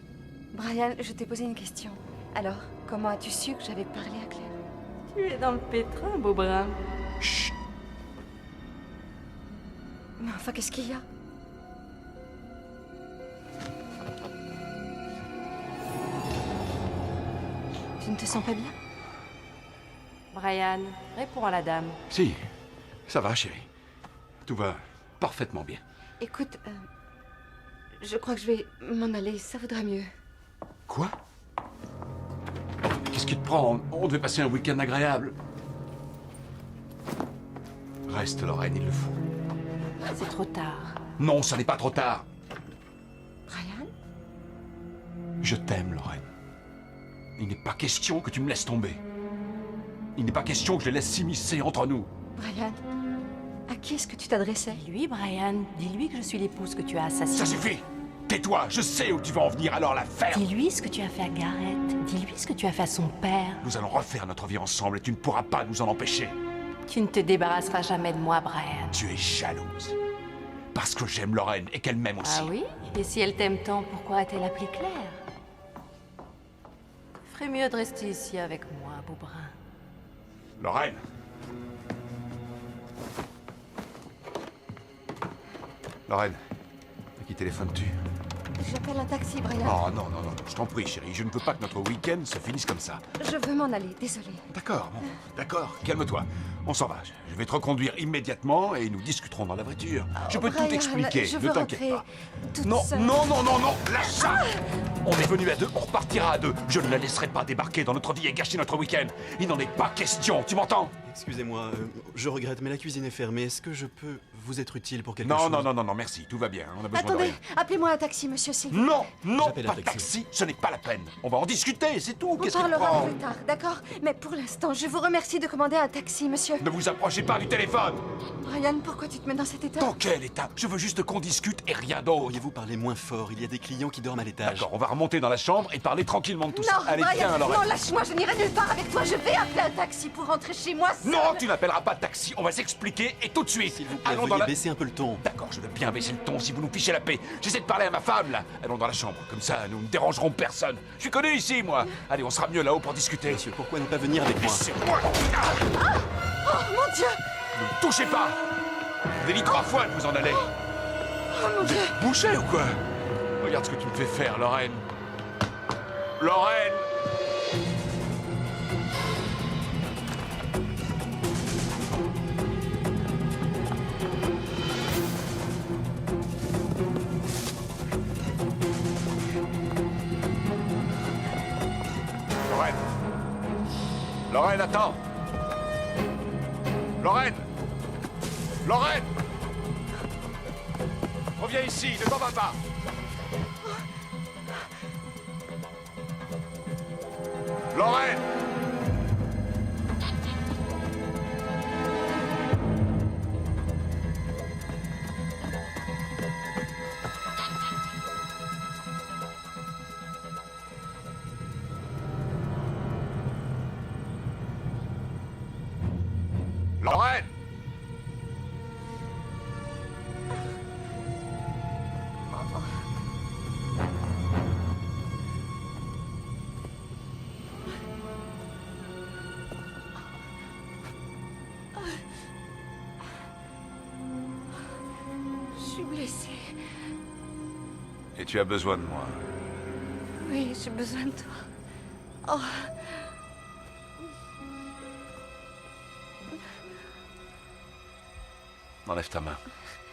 [SPEAKER 4] Brian, je t'ai posé une question. Alors, comment as-tu su que j'avais parlé à Claire?
[SPEAKER 2] Tu es dans le pétrin, Beaubrun.
[SPEAKER 5] Chut!
[SPEAKER 4] Mais enfin, qu'est-ce qu'il y a? Tu ne te sens pas bien?
[SPEAKER 2] Brian, réponds à la dame.
[SPEAKER 5] Si, ça va, chérie. Tout va parfaitement bien.
[SPEAKER 4] Écoute, je crois que je vais m'en aller, ça vaudra mieux.
[SPEAKER 5] Quoi? Qu'est-ce qui te prend? On devait passer un week-end agréable. Reste, Lorraine, il le faut.
[SPEAKER 2] C'est trop tard.
[SPEAKER 5] Non, ça n'est pas trop tard.
[SPEAKER 4] Brian?
[SPEAKER 5] Je t'aime, Lorraine. Il n'est pas question que tu me laisses tomber. Il n'est pas question que je les laisse s'immiscer entre nous.
[SPEAKER 4] Brian, à qui est-ce que tu t'adressais?
[SPEAKER 2] Dis-lui, Brian, dis-lui que je suis l'épouse que tu as assassinée.
[SPEAKER 5] Ça suffit! Tais-toi, je sais où tu vas en venir, alors la ferme!
[SPEAKER 2] Dis-lui ce que tu as fait à Gareth. Dis-lui ce que tu as fait à son père.
[SPEAKER 5] Nous allons refaire notre vie ensemble et tu ne pourras pas nous en empêcher.
[SPEAKER 2] Tu ne te débarrasseras jamais de moi, Brian.
[SPEAKER 5] Tu es jalouse. Parce que j'aime Lorraine et qu'elle m'aime aussi.
[SPEAKER 2] Ah oui? Et si elle t'aime tant, pourquoi a-t-elle appelé Claire? Ferait mieux de rester ici avec moi, Beaubrun.
[SPEAKER 5] Lorraine! Lorraine, à qui téléphones-tu?
[SPEAKER 4] J'appelle un taxi, Brian.
[SPEAKER 5] Oh non, non, non, je t'en prie, chérie, je ne veux pas que notre week-end se finisse comme ça.
[SPEAKER 4] Je veux m'en aller, désolée.
[SPEAKER 5] D'accord, bon, d'accord, calme-toi. On s'en va, je vais te reconduire immédiatement et nous discuterons dans la voiture. Je peux tout
[SPEAKER 4] Brian,
[SPEAKER 5] expliquer,
[SPEAKER 4] je
[SPEAKER 5] ne
[SPEAKER 4] veux
[SPEAKER 5] t'inquiète
[SPEAKER 4] rentrer
[SPEAKER 5] pas.
[SPEAKER 4] toute
[SPEAKER 5] Non,
[SPEAKER 4] seule.
[SPEAKER 5] non, non, non, non, lâche ça! On est venu à deux, on repartira à deux. Je ne la laisserai pas débarquer dans notre vie et gâcher notre week-end. Il n'en est pas question, tu m'entends?
[SPEAKER 11] Excusez-moi, je regrette, mais la cuisine est fermée. Est-ce que je peux vous être utile pour quelque
[SPEAKER 5] Non,
[SPEAKER 11] chose?
[SPEAKER 5] non, non, non, non, merci, tout va bien, on a besoin de
[SPEAKER 4] Attendez,
[SPEAKER 5] rien.
[SPEAKER 4] appelez-moi un taxi, monsieur, s'il vous plaît.
[SPEAKER 5] Non, non,
[SPEAKER 11] J'appelle un
[SPEAKER 5] pas de
[SPEAKER 11] taxi.
[SPEAKER 5] taxi, ce n'est pas la peine. On va en discuter, c'est tout.
[SPEAKER 4] On
[SPEAKER 5] Qu'est-ce qui te
[SPEAKER 4] parlera
[SPEAKER 5] prend?
[SPEAKER 4] plus tard, d'accord? Mais pour l'instant, je vous remercie de commander un taxi, monsieur.
[SPEAKER 5] Ne vous approchez pas du téléphone.
[SPEAKER 4] Brian, pourquoi tu te mets dans cet état?
[SPEAKER 5] Dans quel état? Je veux juste qu'on discute et rien d'autre.
[SPEAKER 11] Pourriez-vous parler moins fort? Il y a des clients qui dorment à l'étage.
[SPEAKER 5] D'accord, on va remonter dans la chambre et parler tranquillement de tout ça.
[SPEAKER 4] Non,
[SPEAKER 5] Allez,
[SPEAKER 4] Brian,
[SPEAKER 5] viens, Lorraine.
[SPEAKER 4] non, lâche-moi, je n'irai nulle part avec toi. Je vais appeler un taxi pour rentrer chez moi seule.
[SPEAKER 5] Non, tu n'appelleras pas de taxi, on va s'expliquer et tout de suite.
[SPEAKER 11] S'il vous plaît,
[SPEAKER 5] Allons dans
[SPEAKER 11] veuillez
[SPEAKER 5] la...
[SPEAKER 11] baisser un peu le ton.
[SPEAKER 5] D'accord, je veux bien baisser le ton si vous nous fichez la paix. J'essaie de parler à ma femme, là. Allons dans la chambre, comme ça, nous ne dérangerons personne. Je suis connu ici, moi. Allez, on sera mieux là-haut pour discuter.
[SPEAKER 11] Monsieur, pourquoi ne pas venir avec moi?
[SPEAKER 5] C'est moi.
[SPEAKER 4] Oh, mon Dieu!
[SPEAKER 5] Ne me touchez pas. Je vous ai dit 3 fois de vous en aller.
[SPEAKER 4] Oh, mon Dieu!
[SPEAKER 5] Bouché ou quoi? Regarde ce que tu me fais faire, Lorraine. Lorraine! Lorraine! Lorraine, attends! Lorraine! Lorraine! Reviens ici, ne t'en vas pas! Lorraine! Lorraine!
[SPEAKER 4] Je suis blessée.
[SPEAKER 5] Et tu as besoin de moi.
[SPEAKER 4] Oui, j'ai besoin de toi. Oh.
[SPEAKER 5] Enlève ta main.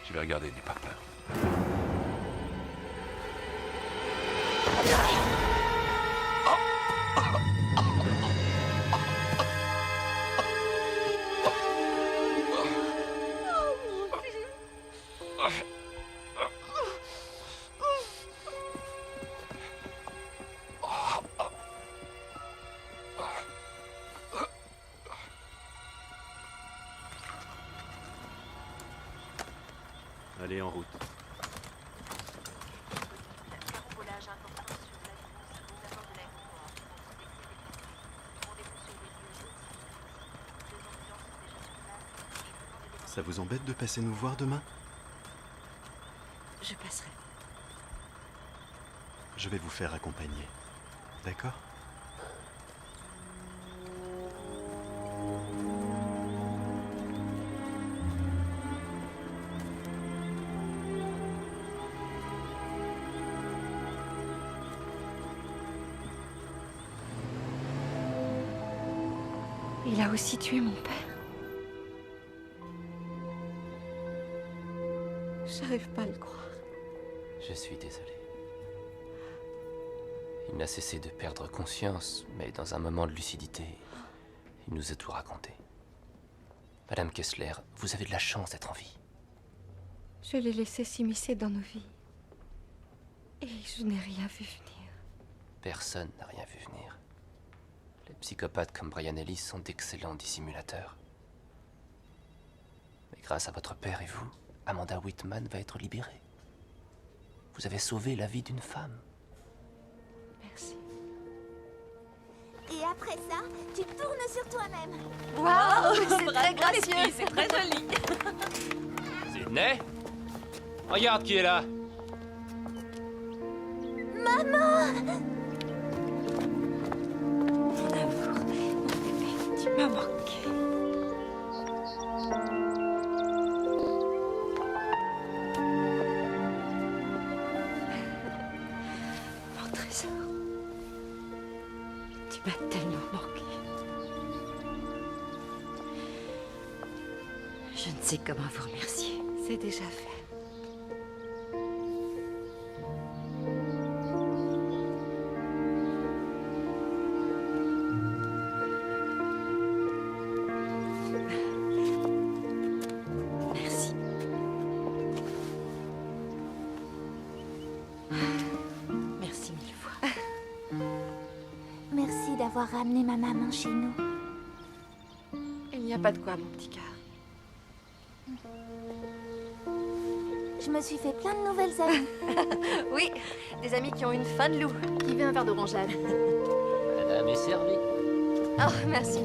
[SPEAKER 5] Je vais regarder, n'aie pas peur.
[SPEAKER 11] Allez, en route. Ça vous embête de passer nous voir demain?
[SPEAKER 4] Je passerai.
[SPEAKER 11] Je vais vous faire accompagner. D'accord?
[SPEAKER 4] Il a aussi tué mon père. J'arrive pas à le croire.
[SPEAKER 1] Je suis désolé. Il n'a cessé de perdre conscience, mais dans un moment de lucidité, il nous a tout raconté. Madame Kessler, vous avez de la chance d'être en vie.
[SPEAKER 4] Je l'ai laissé s'immiscer dans nos vies. Et je n'ai rien vu venir.
[SPEAKER 1] Personne n'a rien vu venir. Les psychopathes comme Brian Ellis sont d'excellents dissimulateurs. Mais grâce à votre père et vous, Amanda Whitman va être libérée. Vous avez sauvé la vie d'une femme.
[SPEAKER 4] Merci.
[SPEAKER 9] Et après ça, tu tournes sur toi-même.
[SPEAKER 4] Waouh, c'est très gracieux.
[SPEAKER 2] C'est très joli.
[SPEAKER 1] Sydney? Regarde qui est là.
[SPEAKER 9] Maman!
[SPEAKER 7] Mon amour, mon bébé, tu m'as manqué. Mon trésor, tu m'as tellement manqué. Je ne sais comment vous remercier.
[SPEAKER 4] C'est déjà fait.
[SPEAKER 7] Merci. Merci mille fois.
[SPEAKER 9] Merci d'avoir ramené ma maman chez nous.
[SPEAKER 4] Il n'y a pas de quoi, mon petit cœur.
[SPEAKER 9] Je me suis fait plein de nouvelles amies.
[SPEAKER 4] Oui, des amis qui ont une faim de loup.
[SPEAKER 8] Qui veut un verre d'orangeade?
[SPEAKER 1] Madame est servie.
[SPEAKER 4] Oh, merci.